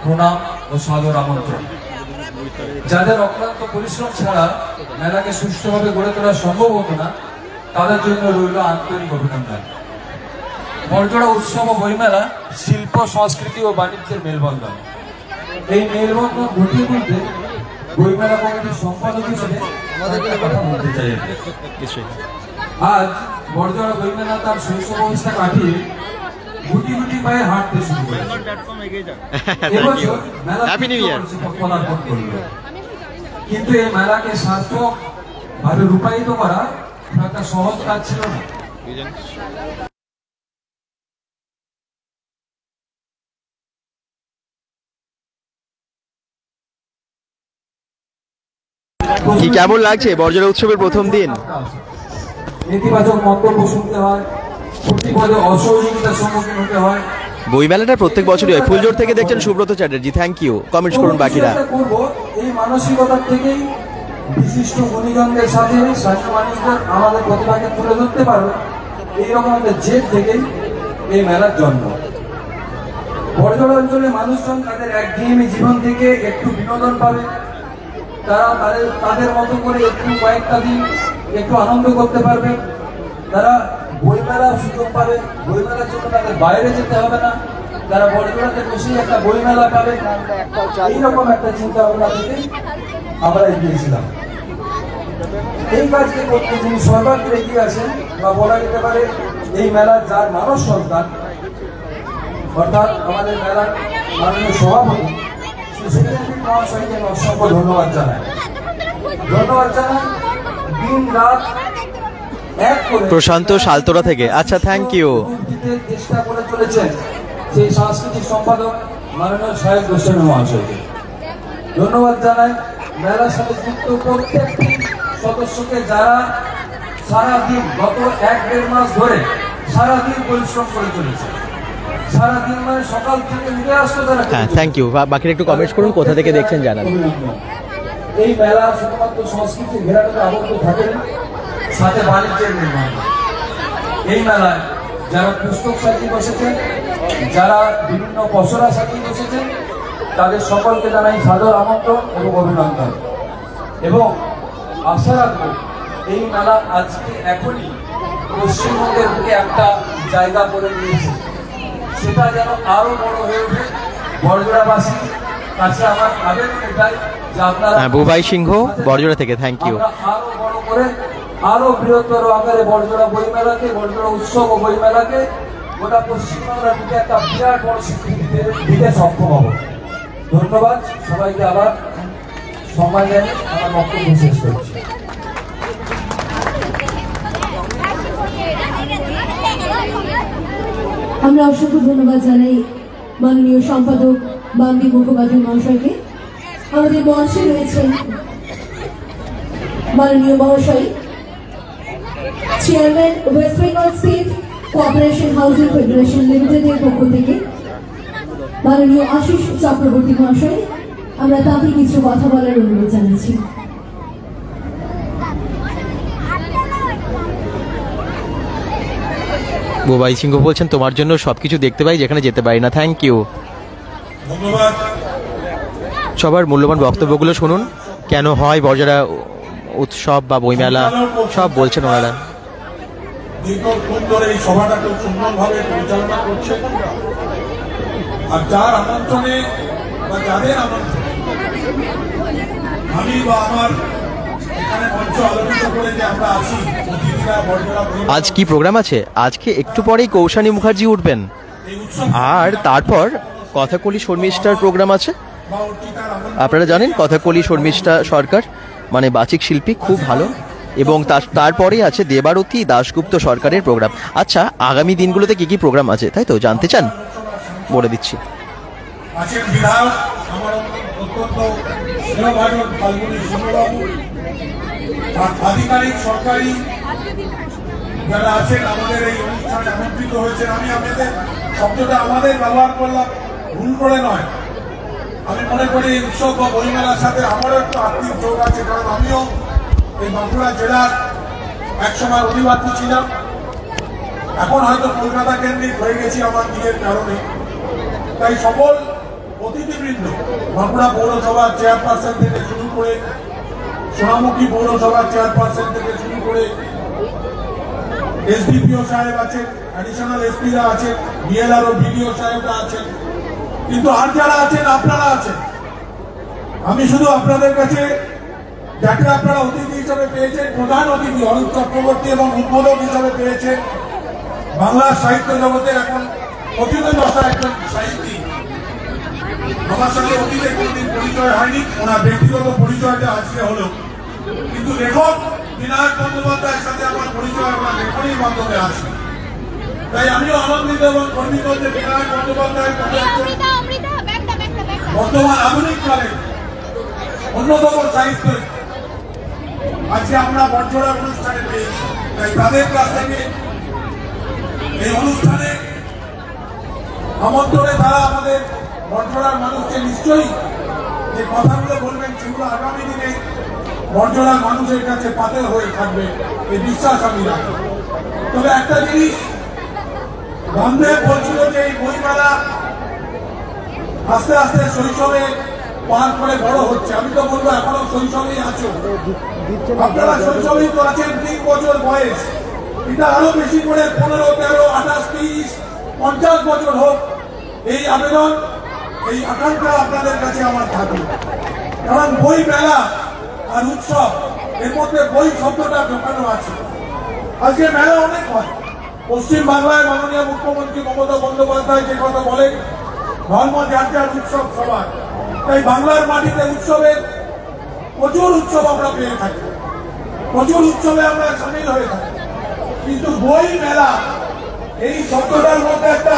প্রণাম ও সাদর আমন্ত্রণ। যাদের অক্লান্ত পরিশ্রম ছাড়া মেলাকে সুষ্ঠুভাবে গড়ে তোলা সম্ভব হতো না, তাদের জন্য রইল আন্তরিক অভিনন্দন। বড়জোড়া উৎসব ও বইমেলা শিল্প, সংস্কৃতি ও বাণিজ্যের মেলবন্ধন। এই মেলবন্ধন ঘটিয়ে তুলতে বইমেলা কমিটির সম্পাদক হিসেবে আমাদের একটা কথা বলতে চাই। আজ বড়জোড়া বইমেলা তার শৈশব অবস্থা কাটিয়ে গুটি গুটি পায়ে হাঁটতে শুরু করেছে। এবছর মেলা পদার্পণ করলো, কিন্তু এই মেলাকে সার্থক ভাবে রূপায়িত করা একটা সহজ কাজ ছিল না। কি কেমন লাগছে বড়জোড়া উৎসবের প্রথম দিন? নেতিবাচক মন্তব্য শুনতে হয়, প্রতিপদে অসহযোগিতার সম্মুখীন হতে হয়। বইমেলাটা প্রত্যেক বছরই হয়। ফুলজোর থেকে দেখছেন Subrata Chatterjee, thank you. Comments করুন বাকিরা। এই মানসিকতার থেকেই বিশিষ্ট গুণীজনদের সাথে স্থানীয় মানুষদের আমাদের প্রতিভাকে তুলে ধরতে পারবে, এইরকম একটা জেদ থেকেই এই মেলার জন্ম। বড়জোড়া অঞ্চলের মানুষজন তাদের একঘেয়েমি জীবন থেকে একটু বিনোদন পাবে, তারা তাদের মতো করে একটু কয়েকটা দিন একটু আনন্দ করতে পারবে, তারা বইমেলার সুযোগ পাবে, বইমেলার জন্য তাদের বাইরে যেতে হবে না, তারা বড়জোড়াতে বসেই একটা বইমেলা পাবে। এইরকম একটা চিন্তা ভাবনা থেকে আমরা এগিয়েছিলাম। এই কাজকে করতে যিনি সর্বাগ্রে এগিয়ে আছেন বা বলা যেতে পারে এই মেলার যার মানস সন্তান, অর্থাৎ আমাদের মেলার মাননীয় সভাপতি মহাশয়কে অসংখ্য ধন্যবাদ জানাই। দিন রাত এক করে প্রশান্ত শালতোরা থেকে, আচ্ছা থ্যাংক ইউ। চেষ্টা করে চলেছেন সেই সাংস্কৃতিক সম্পাদক মাননীয় সাহেব গোস্বামী মহাশয়কে ধন্যবাদ জানাই। মেলার সাথে যুক্ত প্রত্যেকটি সদস্যকে যারা সারাদিন গত 1-1.5 মাস ধরে সারাদিন পরিশ্রম করে চলেছে, সারাদিন মানে সকাল থেকে উঠে আসতো তারা। হ্যাঁ থ্যাংক ইউ। বাকিরা একটু কমেন্টস করুন, কোথা থেকে দেখছেন জানান। এই মেলা শুধুমাত্র সংস্কৃতির ঘেরাটোতে আবদ্ধ থাকে না, সাথে বাণিজ্যের নির্মাণ। এই মেলায় যারা পুস্তক সাজিয়ে বসেছেন, যারা বিভিন্ন পসরা সাজিয়ে বসেছেন, তাদের সকলকে জানাই সাদর আমন্ত্রণ এবং অভিনন্দন। এবং আশা রাখবো এই মেলা আজকে এখনই পশ্চিমবঙ্গের বুকে একটা জায়গা করে নিয়েছে, সেটা যেন আরো বড় হয়ে ওঠে। বড়জোড়াবাসী কাছে আমার আবেদন এটাই যে আপনারা বুবাই সিংহ বড়জোড়া থেকে, থ্যাংক ইউ। আরো বড় করে আরো বৃহত্তর আকারে বড়জোড়া বইমেলাকে, বড়জোড়া উৎসব ও বইমেলাকে গোটা পশ্চিমবাংলার দিকে একটা বিরাট বড় স্বীকৃতি দিতে সক্ষম হব। ধন্যবাদ সবাইকে, আবার সম্মান জানিয়ে আমার বক্তব্য শেষ করছি। আমরা অসংখ্য ধন্যবাদ জানাই মাননীয় সম্পাদক বামদেব মুখোপাধ্যায় মহাশয়কে। আমাদের মঞ্চে রয়েছেন মাননীয় মহাশয় chairman West Bengal state cooperation housing federation লিমিটেডের পক্ষ থেকে মাননীয় আশিস চক্রবর্তী মহাশয়, আমরা তাকে কিছু কথা বলার অনুরোধ জানাচ্ছি। বুবাই সিংহ বলছেন তোমার জন্য সবকিছু দেখতে পাই যেখানে যেতে পারি না, থ্যাংক ইউ। ধন্যবাদ। সবার মূল্যবান বক্তব্যগুলো শুনুন, কেন হয় বড়জোড়া উৎসব বা বইমেলা, সব বলছেন ওনারা। দীর্ঘক্ষণ ধরে এই সভাটা খুব সুন্দরভাবে পরিচালনা করছে, আর যার আমন্ত্রণে বা যাদের আমন্ত্রণে আমি বা আমার এখানে মঞ্চ আলোচিত করে যে আমরা আছি অতিথিরা বড়জোড়া। আজ কি প্রোগ্রাম আছে? আজকে একটু পরেই কৌশানী মুখার্জি উঠবেন। এই আর তারপর কথাকলি শর্মিষ্ঠার প্রোগ্রাম আছে। বা অর্চিতার আপনারা জানেন কথাকলি শর্মিষ্ঠা সরকার মানে বাচিক শিল্পী, খুব ভালো। এবং তারপরেই আছে দেবারতী দাশগুপ্ত সরকারের প্রোগ্রাম। আচ্ছা, আগামী দিনগুলোতে কি কি প্রোগ্রাম আছে তাই তো জানতে চান? বলে দিচ্ছি। আছেন বিধায়ক আমার অত্যন্ত স্নেহভাজন ফাল্গুনী সিংহবাবু, আর আধিকারিক সরকারি যারা আছেন আমাদের এই অনুষ্ঠানে আমন্ত্রিত হয়েছেন। আমি আপনাদের শব্দটা আমাদের ব্যবহার করলাম ভুল করে নয়। আমি মনে করি এই উৎসব বা বইমেলার সাথে আমারও একটু আর্থিক যোগ আছে, কারণ আমিও এই বাঁকুড়া জেলার একসময় অধিবাসী ছিলাম। এখন হয়তো কলকাতা কেন্দ্রিক হয়ে গেছি আমার নিজের কারণে। তাই সকল অতিথিবৃন্দ, বাঁকুড়া পৌরসভার চেয়ারপারসন থেকে শুরু করে, সোনামুখী পৌরসভার চেয়ারপারসন থেকে শুরু করে, এসডিপিও সাহেব আছেন, অ্যাডিশনাল এসপিরা আছেন, বিএলআর ও বিডিও সাহেবরা আছেন, কিন্তু আর যারা আছেন আপনারা আছেন। আমি শুধু আপনাদের কাছে যাকে আপনারা অতিথি হিসাবে পেয়েছেন, প্রধান অতিথি অরূপ চক্রবর্তী এবং উদ্বোধক হিসাবে পেয়েছেন বাংলার সাহিত্য জগতের এখন কথিত দশা একজন সাহিত্যিক। আমার সঙ্গে অতীতে কোনদিন পরিচয় হয়নি, ওনার ব্যক্তিগত পরিচয়টা আজকে হলো, কিন্তু লেখক বিনায়ক বন্দ্যোপাধ্যায়ের সাথে আমার পরিচয় আমার লেখনের মাধ্যমে আছে। তাই আমিও আনন্দিত এবং গর্বিত যে বিনায়ক বন্দ্যোপাধ্যায়ের মতো একজন বর্তমান আধুনিক কালে অন্যতম সাহিত্য আজকে আমরা বটজোড়া অনুষ্ঠানে পেয়েছি। তাই তাদের কাছ থেকে এই অনুষ্ঠানে আমন্ত্রণে তারা আমাদের বটজোড়ার মানুষকে নিশ্চয়ই যে কথাগুলো বলবেন সেগুলো আগামী দিনে বটজোড়ার মানুষের কাছে পাতের হয়ে থাকবে, এই বিশ্বাস আমি রাখি। তবে একটা জিনিস বান্ধব বলছিল যে এই বইমেলা আস্তে আস্তে শৈশবে পার করে বড় হচ্ছে। আমি তো বলবো এখনো শৈশবেই আছো আপনারা, শৈশবেই তো আছেন। 3 বছর বয়স, এটা আরো বেশি করে 15, 13, 28, 30, 50 বছর হোক, এই আবেদন, এই আকাঙ্ক্ষা আপনাদের কাছে আমার থাকবে। কারণ বই মেলা আর উৎসব এর মধ্যে বই শব্দটা ঢোকানো আছে। আজকে মেলা অনেক হয়। পশ্চিম বাংলায় মাননীয় মুখ্যমন্ত্রী মমতা বন্দ্যোপাধ্যায় যে কথা বলেন, ধর্ম যার যার উৎসব সবার। তাই বাংলার মাটিতে উৎসবের প্রচুর উৎসব আমরা পেয়ে থাকি, প্রচুর উৎসবে আমরা সামিল হয়ে থাকি, কিন্তু বই মেলা এই শব্দটার মধ্যে একটা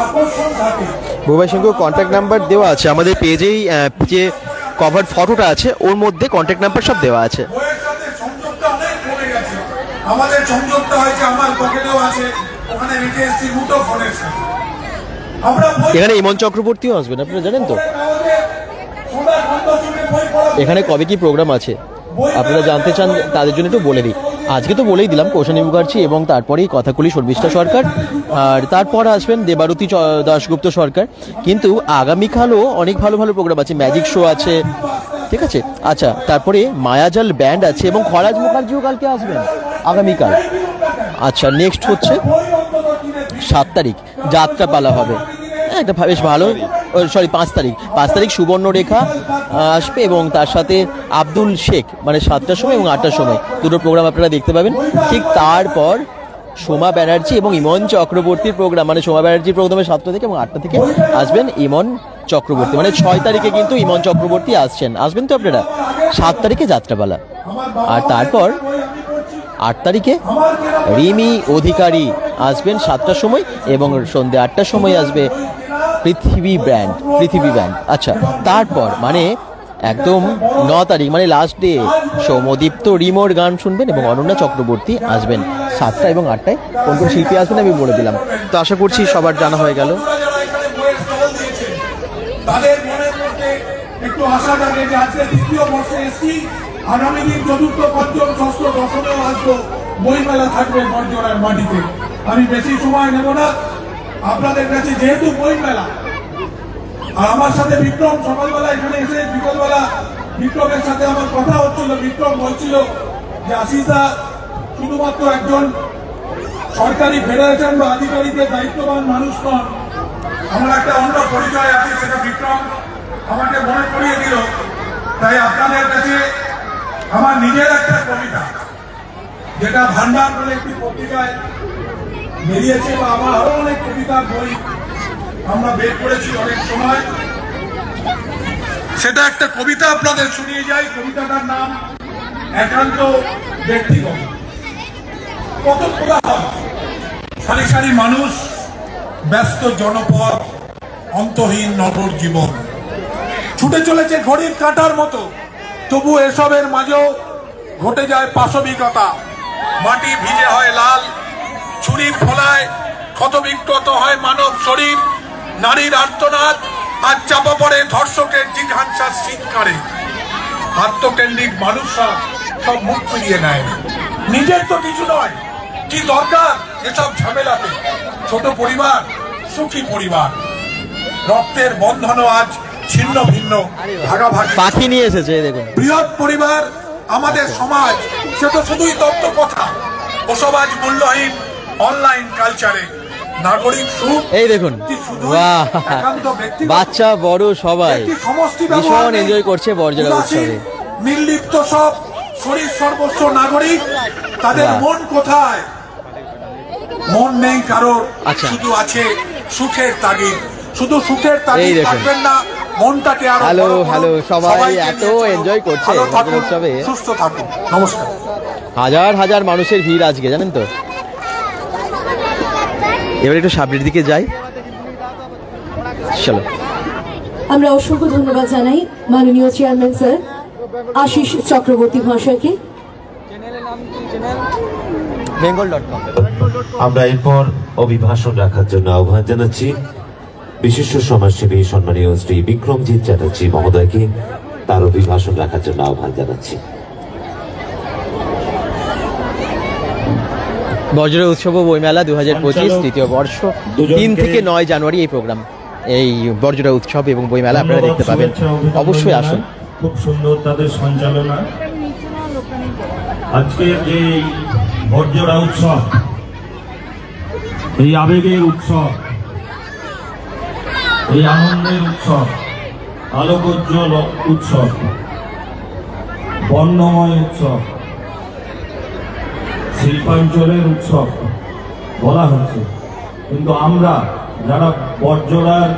আকর্ষণ থাকে। বুবাই সিংহ কন্ট্যাক্ট নাম্বার দেওয়া আছে আমাদের পেজেই, যে কভার ফটোটা আছে ওর মধ্যে কন্ট্যাক্ট নাম্বার সব দেওয়া আছে। বইয়ের সাথে সংযোগটা অনেক কমে গেছে। আমাদের সংযোগটা হয়েছে আমার পকেটেও আছে, ওখানে রেখে এসেছি মুঠো ফোনের সাথে। আমরা এখানে ইমন চক্রবর্তীও আসবেন, আপনারা জানেন তো। এখানে কবে কি প্রোগ্রাম আছে আপনারা জানতে চান, তাদের জন্য একটু বলে দিই। আজকে তো বলেই দিলাম কৌশানী মুখার্জি, এবং তারপরেই কথাকলি শর্মিষ্ঠা সরকার, আর তারপর আসবেন দেবারতী দাশগুপ্ত সরকার। কিন্তু আগামীকালও অনেক ভালো ভালো প্রোগ্রাম আছে, ম্যাজিক শো আছে, ঠিক আছে। আচ্ছা, তারপরে মায়াজাল ব্যান্ড আছে, এবং খরাজ মুখার্জিও কালকে আসবেন আগামীকাল। আচ্ছা, নেক্সট হচ্ছে 7 তারিখ যাত্রাপালা হবে, একটা বেশ ভালো, সরি 5 তারিখ সুবর্ণরেখা আসবে, এবং তার সাথে আব্দুল শেখ, মানে 7টার সময় এবং 8টার সময় দুটো প্রোগ্রাম আপনারা দেখতে পাবেন। ঠিক তারপর সোমা ব্যানার্জি এবং ইমন চক্রবর্তীর প্রোগ্রাম, মানে সোমা ব্যানার্জির প্রোগ্রামে 7টা থেকে এবং 8টা থেকে আসবেন ইমন চক্রবর্তী, মানে 6 তারিখে কিন্তু ইমন চক্রবর্তী আসবেন তো আপনারা। 7 তারিখে যাত্রাপালা, আর তারপর 8 তারিখে রিমি অধিকারী আসবেন 7টার সময়, এবং সন্ধ্যে 8টার সময় আসবে পৃথিবী ব্যান্ড। আচ্ছা, তারপর মানে একদম 9 তারিখ মানে লাস্ট ডে, সৌমদীপ্ত রিমোর গান শুনবেন, এবং অনন্যা চক্রবর্তী আসবেন 7টা এবং 8টায়। কোন কোন শিল্পী আসবেন আমি বলে দিলাম। তো আশা করছি সবার জানা হয়ে গেল। তাদের মনের মধ্যে একটু আশা থাকে যে আজকে 2য় বর্ষে এসেছি, আগামী দিন 4র্থ, 5ম, 6ষ্ঠ, 10মেও আসবো, বইমেলা থাকবে বটজোড়ার মাটিতে। আমি বেশি সময় নেব না আপনাদের কাছে, যেহেতু বইমেলা। আর আমার সাথে বিক্রম সকালবেলা এখানে এসে, বিকেলবেলা বিক্রমের সাথে আমার কথা হচ্ছিল। বিক্রম বলছিল যে আশিসদা শুধুমাত্র একজন সরকারি ফেডারেশন বা আধিকারিকের দায়িত্ববান মানুষ নন, আমার একটা অন্য পরিচয় আছে, সেটা বিক্রম আমাকে মনে করিয়ে দিল। তাই আপনাদের কাছে আমার নিজের একটা কবিতা, যেটা ভান্ডার বলে একটি পত্রিকায় বেরিয়েছে, বা আমার আরো অনেক কবিতার বই আমরা বের করেছি অনেক সময়। সেটা একটা কবিতা আপনাদের শুনিয়ে যাই। কবিতাটার নাম একান্ত ব্যক্তিগত। কত কোলাহল, সারি সারি মানুষ, ব্যস্ত জনপদ, অন্তহীন নগর জীবন ছুটে চলেছে ঘড়ির কাঁটার মতো। তবু এসবের মাঝেও ঘটে যায় পাশবিকতা। মাটি ভিজে হয় লাল, ছুরির ফলায় ক্ষতবিক্ষত হয় মানব শরীর। নারীর আর্তনাদ আর চাপা পড়ে ধর্ষকের জিঘাংসার শীতকারে। আত্মকেন্দ্রিক মানুষরা সব মুখ ফিরিয়ে নেয়। নিজের তো কিছু নয়, কি দরকার এসব ঝামেলাতে। ছোট পরিবার, সুখী পরিবার, রক্তের বন্ধনও আজ ছিন্ন ভিন্ন, ভাগাভাগি। পাখি নিয়ে এসেছে দেখুন। বৃহৎ পরিবার আমাদের সমাজ, সে তো শুধুই তত্ত্ব কথা। ওসব আজ মূল্যহীন অনলাইন কালচারে। নাগরিক সুখ এই দেখুন, বাহ, বাচ্চা বড় সবাই ভীষণ এনজয় করছে বর্জরা উৎসবে। নির্লিপ্ত সব শরীর সর্বস্ব নাগরিক, তাদের মন কোথায়? মন নেই কারোর, শুধু আছে সুখের তাগিদ। শুধু সুখের তাগিদ থাকবেন না, মনটাকে আরো হ্যালো হ্যালো সবাই এত এনজয় করছে বর্জরা উৎসবে। সুস্থ থাকুন, নমস্কার। হাজার হাজার মানুষের ভিড় আজকে, জানেন তো। এবার একটু সামনের দিকে যাই, চলো। আমরা অসংখ্য ধন্যবাদ জানাই মাননীয় চেয়ারম্যান স্যার আশিস চক্রবর্তী মহাশয়কে। bengal.com। আমরা এরপর অভিভাষণ রাখার জন্য আহ্বান জানাচ্ছি বিশিষ্ট সমাজসেবী সম্মানীয় শ্রী বিক্রমজিৎ চ্যাটার্জি মহোদয়কে। তার অভিভাষণ রাখার জন্য আহ্বান জানাচ্ছি। বর্জরা উৎসব ও বইমেলা 2025 তৃতীয় বর্ষ, 3 থেকে 9 জানুয়ারি এই প্রোগ্রাম, এই বর্জরা উৎসব এবং বইমেলা আপনারা দেখতে পাবেন। অবশ্যই আসুন। খুব সুন্দর তাদের সঞ্চালনা। আজকের যে বর্জরা উৎসব, এই আবেগের উৎসব, এই আনন্দের উৎসব, আলোকোজ্জ্বল উৎসব, বর্ণময় উৎসব, শিল্পাঞ্চলের উৎসব বলা হচ্ছে। কিন্তু আমরা যারা বর্জরার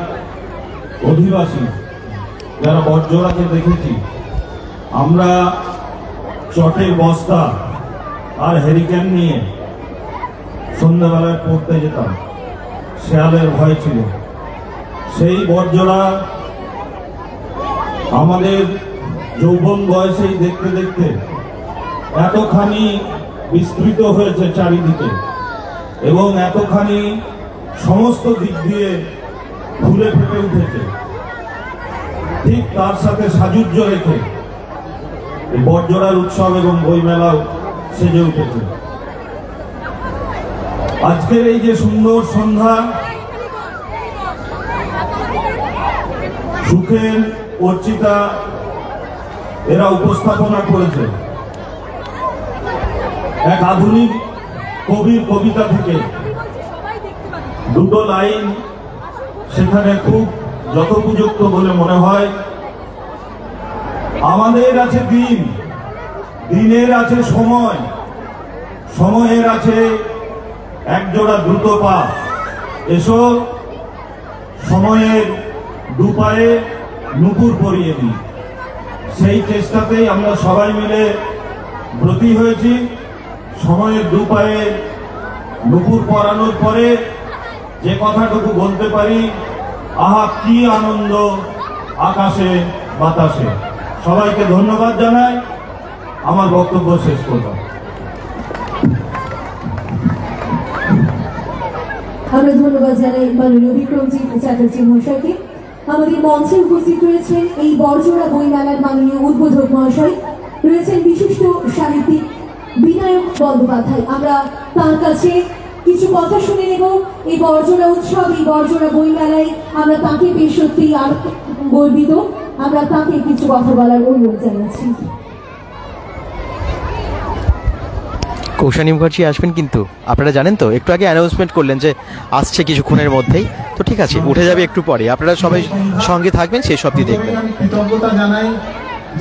অধিবাসী, যারা বর্জরাকে দেখেছি, আমরা চটের বস্তা আর হ্যারিকেন নিয়ে সন্ধ্যাবেলায় পড়তে যেতাম, শেয়ালের ভয় ছিল। সেই বর্জরা আমাদের যৌবন বয়সেই দেখতে দেখতে এতখানি বিস্তৃত হয়েছে চারিদিকে এবং এতখানি সমস্ত দিক দিয়ে ফুলে ফেটে উঠেছে। ঠিক তার সাথে সাযুজ্য রেখে বর্জরার উৎসব এবং বইমেলাও সেজে উঠেছে। আজকের এই যে সুন্দর সন্ধ্যা, সুখের অর্চিতা এরা উপস্থাপনা করেছে এক আধুনিক কবির কবিতা থেকে দুটো লাইন সেখানে খুব যথোপযুক্ত বলে মনে হয়। আমাদের আছে দিন, দিনের আছে সময়, সময়ের আছে একজোড়া দ্রুত পা। এসো সময়ের দুপায়ে নুপুর পরিয়ে দিই। সেই চেষ্টাতেই আমরা সবাই মিলে ব্রতী হয়েছি। সময়ের দুপায়ে নুপুর পরানোর পরে যে কথাটুকু বলতে পারি, আহা কি আনন্দ আকাশে বাতাসে। সবাইকে ধন্যবাদ জানাই। আমার বক্তব্য শেষ করলাম। আমরা ধন্যবাদ জানাই মাননীয় বিক্রমজিৎ চ্যাটার্জি মহাশয়কে। আমাদের মঞ্চে উপস্থিত রয়েছেন এই বর্জরা বইমেলার মাননীয় উদ্বোধক মহাশয়, রয়েছেন বিশিষ্ট সাহিত্যিক বিনায়ক বন্দ্যোপাধ্যায়। আমরা তার কাছে কিছু কথা শুনে নেব। এই বর্জরা উৎসব, এই বর্জরা বইমেলায় আমরা তাকে পেয়ে সত্যি আর গর্বিত। আমরা তাকে কিছু কথা বলার অনুরোধ জানাচ্ছি। কৌশানী মুখার্জি আসবেন, কিন্তু আপনারা জানেন তো, একটু আগে অ্যানাউন্সমেন্ট করলেন যে আসছে কিছুক্ষণের মধ্যেই। তো ঠিক আছে, উঠে যাবে একটু পরে। আপনারা সবাই সঙ্গে থাকবেন, সেই সবটি দেখবেন। আমি কৃতজ্ঞতা জানাই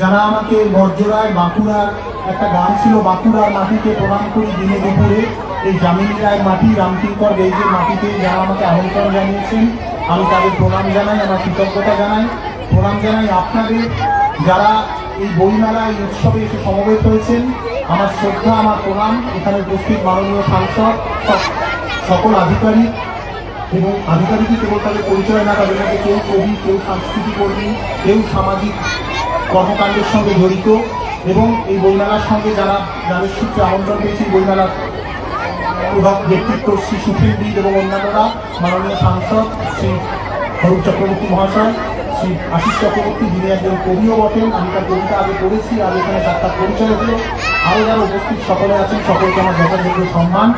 যারা আমাকে বর্জরায় বাঁকুড়ার একটা গান ছিল, বাঁকুড়ার মাটিতে প্রণাম করি দিনে দুপুরে, এই যামিনী রায়ের মাটি, রামকিঙ্কর বেইজের মাটিতে যারা আমাকে আমন্ত্রণ জানিয়েছেন আমি তাদের প্রণাম জানাই, আমার কৃতজ্ঞতা জানাই, প্রণাম জানাই আপনাদের যারা এই বইমেলা এই উৎসবে এসে সমবেত হয়েছেন। আমার শ্রদ্ধা, আমার প্রণাম এখানে উপস্থিত মাননীয় সাংসদ, সকল আধিকারিক এবং আধিকারিকই কেবল তাদের পরিচয় না, তাদের মধ্যে কেউ কবি, কেউ সাংস্কৃতিক কর্মী, কেউ সামাজিক কর্মকাণ্ডের সঙ্গে জড়িত এবং এই বইমেলার সঙ্গে যাদের সূত্রে আমন্ত্রণ পেয়েছি বইমেলার প্রধান ব্যক্তিত্ব শ্রী সুপ্রিমবিদ এবং অন্যান্যরা, মাননীয় সাংসদ শ্রী অরূপ চক্রবর্তী মহাশয়, শ্রী আশিস চক্রবর্তী, যিনি একজন কবিও বটেন। আমি তার কবিতা আগে পড়েছি, আর এখানে তার পরিচয় হলো। আরও যারা উপস্থিত সকলে আছেন সকলকে আমার যথাযোগ্য সম্মান।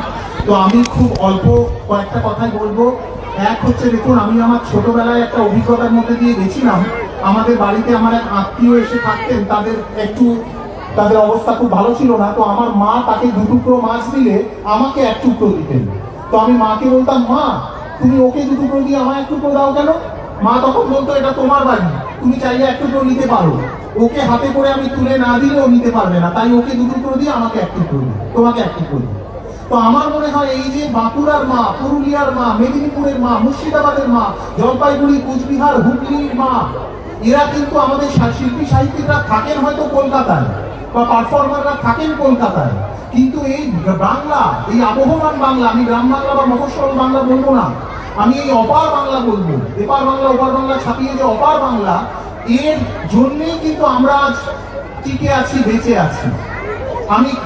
তো আমি খুব অল্প কয়েকটা কথাই বলবো। এক হচ্ছে, দেখুন, আমি আমার ছোটবেলায় একটা অভিজ্ঞতার মধ্যে দিয়ে গেছিলাম। আমাদের বাড়িতে আমার এক আত্মীয় এসে থাকতেন, তাদের অবস্থা খুব ভালো ছিল না। তো আমার মা তাকে 2 টুকরো মাছ দিলে আমাকে 1 টুকরো দিতেন। তো আমি মাকে বলতাম, মা তুমি ওকে 2 টুকরো দিয়ে আমায় 1 টুকরো দাও কেন? মা তখন বলতো, এটা তোমার বাড়ি, তুমি চাইলে 1 টুকরো নিতে পারো, ওকে হাতে করে আমি তুলে না দিলেও নিতে পারবে না, তাই ওকে 2 টুকরো দিয়ে আমাকে 1 টুকরো দিই, তোমাকে 1 টুকরো দিই। তো আমার মনে হয় এই যে বাঁকুড়ার মা, পুরুলিয়ার মা, মেদিনীপুরের মা, মুর্শিদাবাদের মা, জলপাইগুড়ি, কুচবিহার, হুগলির মা, এরা কিন্তু আমাদের শিল্পী সাহিত্যিকরা থাকেন হয়তো কলকাতায়, বা পারফর্মাররা থাকেন কলকাতায়, কিন্তু এই বাংলা, এই আবহমান বাংলা, আমি গ্রাম বাংলা বা মফস্বল বাংলা বলবো না, আমি এই অপার বাংলা বলবো। এপার বাংলা ওপার বাংলা ছাপিয়ে যে অপার বাংলা, এর জন্যেই কিন্তু আমরা আজ টিকে আছি, বেঁচে আছি।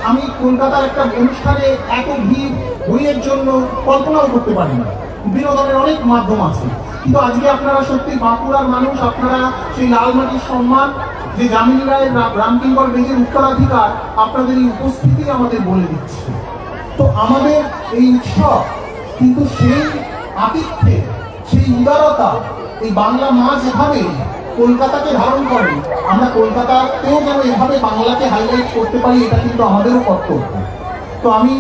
আমি কলকাতার একটা অনুষ্ঠানে এত ভিড় বইয়ের জন্য কল্পনাও করতে পারি না। বিনোদনের অনেক মাধ্যম আছে, কিন্তু আজকে আপনারা সত্যি বাঁকুড়ার মানুষ, আপনারা সেই লাল মাটির সম্মান, যে যামিনী রায়ের রামকিঙ্কর বেজের উত্তরাধিকার, আপনাদের এই উপস্থিতি আমাদের বলে দিচ্ছে। তো আমাদের এই উৎসব কিন্তু সেই আতিথ্যে, সেই উদারতা, এই বাংলা মা যেভাবে কলকাতাকে ধারণ করে, আমরা কলকাতাতেও যেন এভাবে বাংলাকে হাইলাইট করতে পারি, এটা কিন্তু আমাদেরও কর্তব্য। তো আমি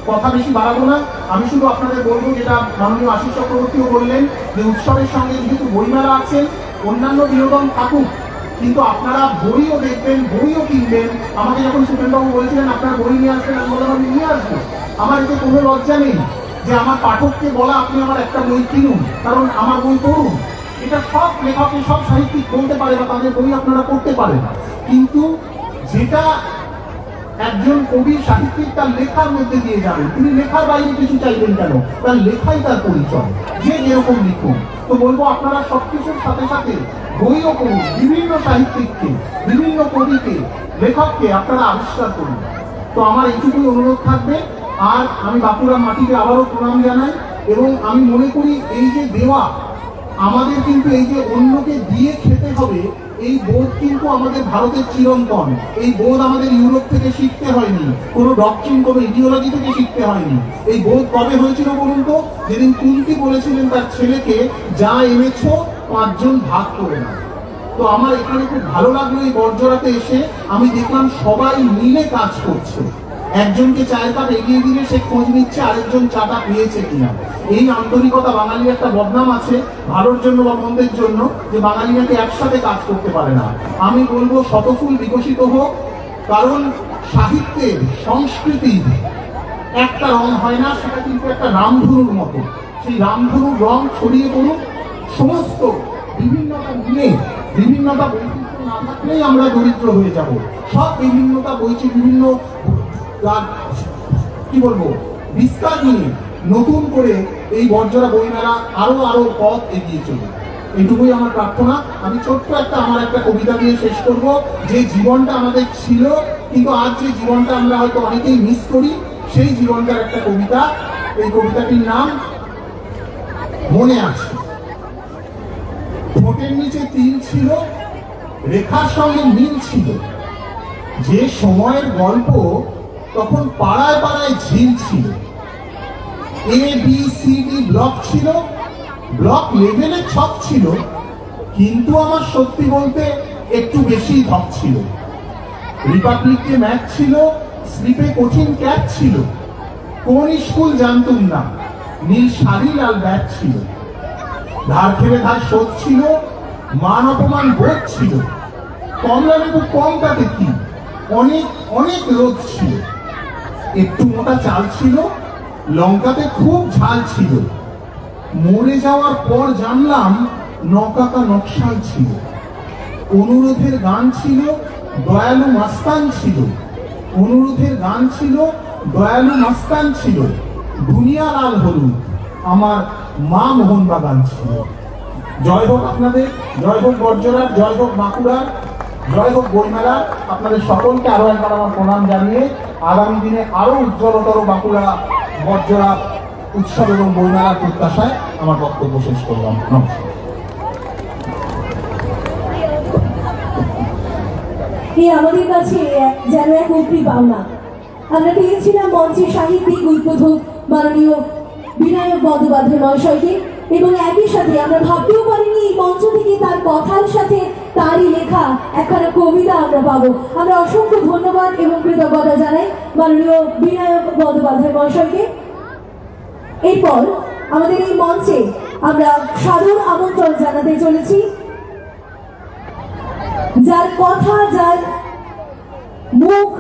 কথা বেশি বাড়াবো না, আমি শুধু আপনাদের বলবো, যেটা মাননীয় আশিস চক্রবর্তীও বললেন, যে উৎসবের সঙ্গে যেহেতু বইমেলা আছে, অন্যান্য বিনোদন থাকুক, কিন্তু আপনারা বইও দেখবেন, বইও কিনবেন। আমাকে যখন সুপেনবাবু বলেছিলেন আপনারা বই নিয়ে আসবেন, আমি বললাম আমি নিয়ে আসবো, আমার এতে কোনো লজ্জা নেই যে আমার পাঠককে বলা আপনি আমার একটা বই কিনুন, কারণ আমার বই পড়ুন। এটা সব লেখকের, সব সাহিত্যিক বলতে পারে, বা তাদের বই আপনারা পড়তে পারেন, কিন্তু যেটা একজন কবি সাহিত্যিক তার লেখার মধ্যে দিয়ে যাবেন, তিনি লেখার বাইরে কিছু চাইবেন কেন? তার লেখাই তার পরিচয়, যে যেরকম লিখুন। তো বলবো আপনারা সবকিছুর সাথে সাথে বইও করুন, বিভিন্ন সাহিত্যিককে, বিভিন্ন কবিকে, লেখককে আপনারা আবিষ্কার করুন। তো আমার এইটুকুই অনুরোধ থাকবে। আর আমি বাঁকুড়া মাটিকে আবারও প্রণাম জানাই, এবং আমি মনে করি এই যে দেওয়া, আমাদের কিন্তু এই যে অন্যকে দিয়ে খেতে হবে, এই বোধ কিন্তু আমাদের ভারতের চিরন্তন। এই বোধ আমাদের ইউরোপ থেকে শিখতে হয়নি, কোনো ডক্ট্রিন, কোনো ইডিওলজি থেকে শিখতে হয়নি। এই বোধ কবে হয়েছিল বলুন তো? যেদিন কুন্তী বলেছিলেন তার ছেলেকে, যা এনেছো 5 জন ভাগ করে না। তো আমার এখানে খুব ভালো লাগলো এই বড়জোড়াতে এসে, আমি দেখলাম সবাই মিলে কাজ করছে। একজনকে চায়ের কাপ এগিয়ে দিলে সে খোঁজ নিচ্ছে আরেকজন চাটা পেয়েছে কিনা। এই আন্তরিকতা, বাঙালির একটা বদনাম আছে ভালোর জন্য বা মন্দের জন্য, যে বাঙালি নাকি একসাথে কাজ করতে পারে না। আমি বলবো শতফুল বিকশিত হোক, কারণ সাহিত্যের, সংস্কৃতির একটা রং হয় না, সেটা কিন্তু একটা রামধনুর মতো। সেই রামধনুর রং ছড়িয়ে পড়ুক, সমস্ত বিভিন্নতা নিয়ে, বিভিন্নতা বৈচিত্র্য না থাকলেই আমরা দরিদ্র হয়ে যাব। সব বিভিন্নতা বৈচিত্র্য, বিভিন্ন কি বলবো, বিস্তার নিয়ে নতুন করে এই বড়জোড়া বইমেলা আরো পথ এগিয়ে চলবে, এইটুকুই আমার প্রার্থনা। আমি ছোট্ট আমার একটা কবিতা দিয়ে শেষ করব। যে জীবনটা আমাদের ছিল, কিন্তু আজ যে জীবনটা আমরা হয়তো অনেকেই মিস করি, সেই জীবনটার একটা কবিতা। এই কবিতাটির নাম মনে আছে। ঠোঁটের নিচে তিল ছিল, রেখার সঙ্গে মিল ছিল, যে সময়ের গল্প তখন পাড়ায় পাড়ায় ঝিল ছিল। ABCD ব্লক ছিল, ব্লক লেভেলে ছক ছিল, কিন্তু আমার সত্যি বলতে একটু বেশি ধক ছিল। রিপাবলিকে ম্যাচ ছিল, স্লিপে কঠিন ক্যাচ ছিল, কোন স্কুল জানতুম না, নীল শাড়ি লাল ব্যাগ ছিল। ধার খেলে ধার শোধ ছিল, মান অপমান বোধ ছিল, কমলা লেবু কম তাতে কি, অনেক অনেক রোদ ছিল। একটু মোটা চাল ছিল, লঙ্কাতে খুব ঝাল ছিল, মরে যাওয়ার পর জানলাম নকাকা নকশাল ছিল, অনুরোধের গান ছিল, দয়ালু মাস্তান ছিল, অনুরোধের গান ছিল, দয়ালু মাস্তান ছিল, দুনিয়া লাল হলুদ, আমার মা মোহনবাগান ছিল। জয় হোক আপনাদের, জয় হোক বর্জরার, জয় হোক বাঁকুড়ার, জয় হোক বইমেলা। আপনাদের সকলকে আরো একবার আমার প্রণাম জানিয়ে আগামী দিনে আরো উজ্জ্বলতর বাঁকুড়া বর্জরা উৎসব এবং বইমেলার প্রত্যাশায় আমার বক্তব্য শেষ করলাম। নমস্কার। আমাদের কাছে যেন এক উপরি পাওনা। আমরা পেয়েছিলাম মঞ্চের সাহিত্যিক উদ্বোধক মাননীয় বিনায়ক বন্দ্যোপাধ্যায় মহাশয়কে, এবং একই সাথে আমরা ভাবতেও পারিনি এই মঞ্চ থেকে তার কথার সাথে তারই লেখা একখানা কবিতা আমরা পাবো। আমরা অসংখ্য ধন্যবাদ এবং কৃতজ্ঞতা জানাই মাননীয় বিনায়ক বন্দ্যোপাধ্যায় মহাশয়কে। এরপর আমাদের এই মঞ্চে আমরা সাদর আমন্ত্রণ জানাতে চলেছি যার কথা, যার মুখ,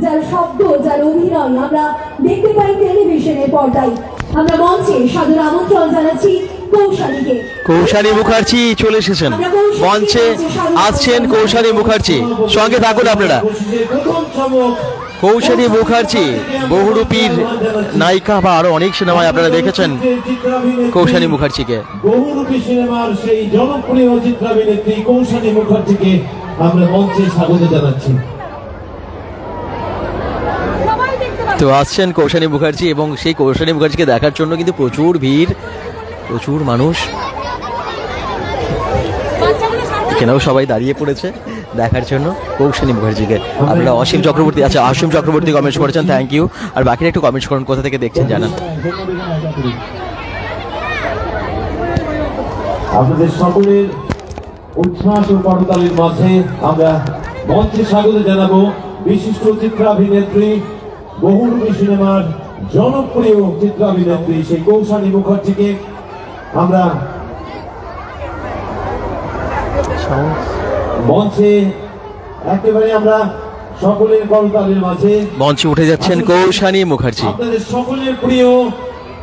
যার শব্দ, যার অভিনয় আমরা দেখতে পাই টেলিভিশনের পর্দায়। আমরা মঞ্চে সাদর আমন্ত্রণ জানাচ্ছি কৌশালীকে। কৌশালী মুখার্জি চলে এসেছেন মঞ্চে, আসছেন কৌশালী মুখার্জি, সঙ্গে থাকুন আপনারা। কৌশালী মুখার্জি বহুরূপীর নায়িকা, বা আরো অনেক সিনেমায় আপনারা দেখেছেন কৌশালী মুখার্জিকে। বহুরূপী সিনেমার সেই জনপ্রিয় চিত্রাভিনেত্রী কৌশালী মুখার্জিকে আমরা মঞ্চে স্বাগত জানাচ্ছি। তো আসছেন কৌশালী মুখার্জি, এবং সেই কৌশালী মুখার্জিকে দেখার জন্য কিন্তু প্রচুর ভিড়, প্রচুর মানুষ, এখানেও সবাই দাঁড়িয়ে পড়েছে দেখার জন্য কৌশালী মুখার্জিকে। আপনারা অসীম চক্রবর্তী, আচ্ছা অসীম চক্রবর্তী কমেন্টস করেছেন, থ্যাংক ইউ। আর বাকিরা একটু কমেন্টস করুন, কোথা থেকে দেখছেন জানান। আপনাদের সকলের উচ্ছ্বাস ও করতালির মাঝে আমরা মঞ্চে স্বাগত জানাবো বিশিষ্ট চিত্রাভিনেত্রী, বহুরূপী সিনেমার জনপ্রিয় চিত্রাভিনেত্রী সেই কৌশালী মুখার্জিকে। আমরা মঞ্চে একেবারে আমরা সকলের করতালির মাঝে মঞ্চে উঠে যাচ্ছেন কৌশালী মুখার্জি। আপনাদের সকলের প্রিয়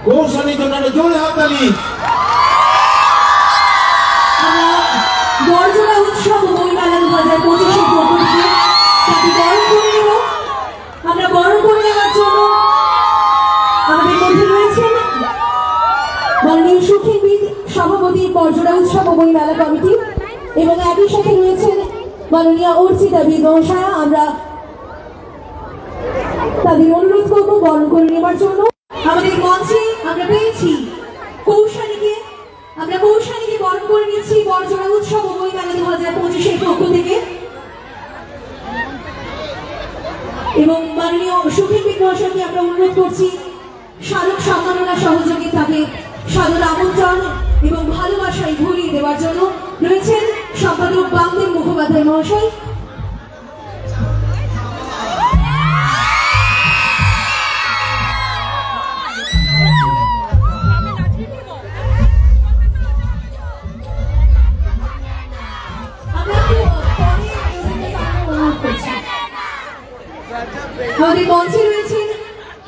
কৌশালীর জন্য জোরে হাততালি। বর্জরা উৎসব বইমেলা 2025-এর পক্ষ থেকে তাকে বরণ করে নেব। আমরা বরণ করে নেওয়ার জন্য আমাদের মধ্যে রয়েছেন মাননীয় সুখীবিদ সভাপতি বর্জরা উৎসব বইমেলা কমিটি, এবং একই সাথে রয়েছেন মাননীয় অর্চিতা বিদ মহাশয়া। আমরা তাদের অনুরোধ করব বরণ করে নেওয়ার জন্য। আমাদের মঞ্চে আমরা পেয়েছি কৌশালীকে, আমরা কৌশালীকে বরণ করে নিচ্ছি বর্জরা উৎসব বইমেলা 2025-এর পক্ষ থেকে, এবং মাননীয় সুখীবিদ মহাশয়কে আমরা অনুরোধ করছি স্মারক সম্মাননা সহযোগিতাকে সাদর আমন্ত্রণ এবং ভালোবাসায় ভরিয়ে দেওয়ার জন্য। রয়েছেন সম্পাদক বামদেব মুখোপাধ্যায় মহাশয়, আমাদের মঞ্চে রয়েছেন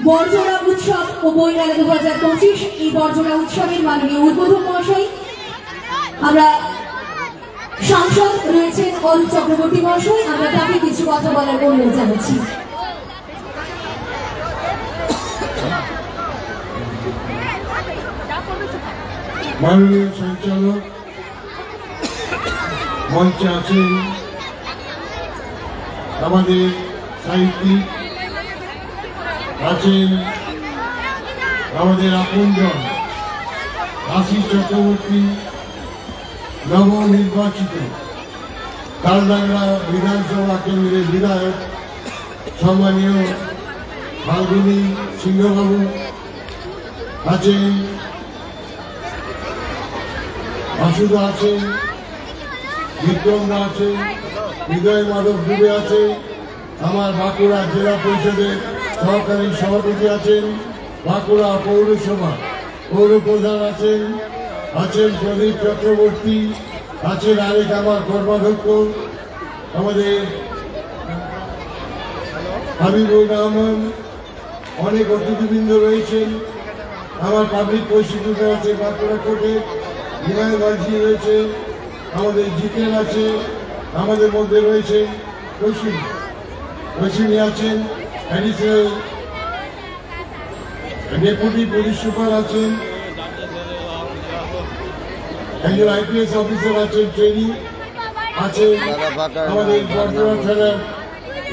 বর্জরা উৎসব ও বইমেলা 2025। এই বর্জরা উৎসবের মাননীয় উদ্বোধক মহাশয়, আমরা সাংসদ রয়েছেন অরূপ চক্রবর্তী মহাশয়, আমরা তাকে কিছু কথা বলার অনুরোধ জানাচ্ছি। মাননীয় সঞ্চালক মঞ্চে আছেন আমাদের সাহিত্যিক, আছেন আমাদের আপনজন আশিস চক্রবর্তী, নবনির্বাচিত তালডাংরা বিধানসভা কেন্দ্রের বিধায়ক সম্মানীয় ফাল্গুনী সিংহবাবু, আছেন বাসুদা, আছেন বিক্রমদা, আছেন হৃদয় মাধব দুবে, আছে আমার বাঁকুড়া জেলা পরিষদের সহকারী সভাপতি, আছেন বাঁকুড়া পৌরসভা পৌর প্রধান, আছেন প্রদীপ চক্রবর্তী, আছেন আরেক আমার কর্মাধ্যক্ষ আমাদের হাবিবুর রহমান, অনেক অতিথিবৃন্দ রয়েছেন। আমার পাবলিক প্রসিকিউটর আছে বাঁকুড়া কোর্টে, বিনয় বাগচি রয়েছে, আমাদের জিতেন আছে, আমাদের মধ্যে রয়েছে অশ্বিনী আছেন, অ্যাডিশনাল ডেপুটি পুলিশ সুপার আছেন, একজন আইপিএস অফিসার আছেন, ট্রেনিং আছে, আমাদের বর্ধমান থানার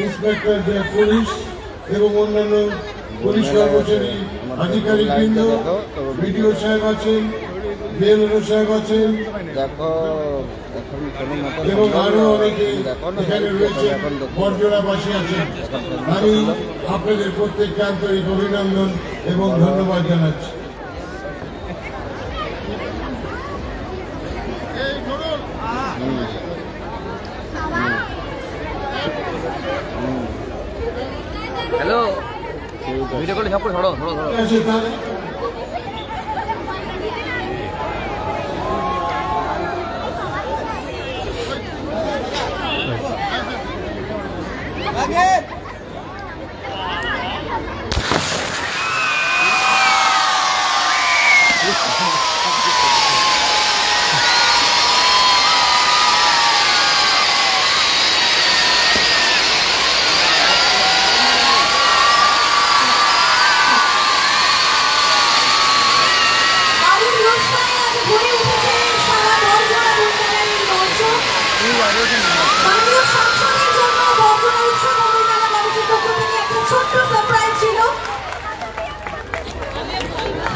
ইন্সপেক্টর পুলিশ এবং অন্যান্য পুলিশ কর্মচারী আধিকারিক বৃন্দ, বিডিও সাহেব আছেন, বিএলও সাহেব আছেন এবং আরো অনেকে এখানে রয়েছে, বর্জরাবাসী আছেন। আমি আপনাদের প্রত্যেককে আন্তরিক অভিনন্দন এবং ধন্যবাদ জানাচ্ছি। হ্যালো, ভিডিও কলে সব করে ধরো ধরো ধরো।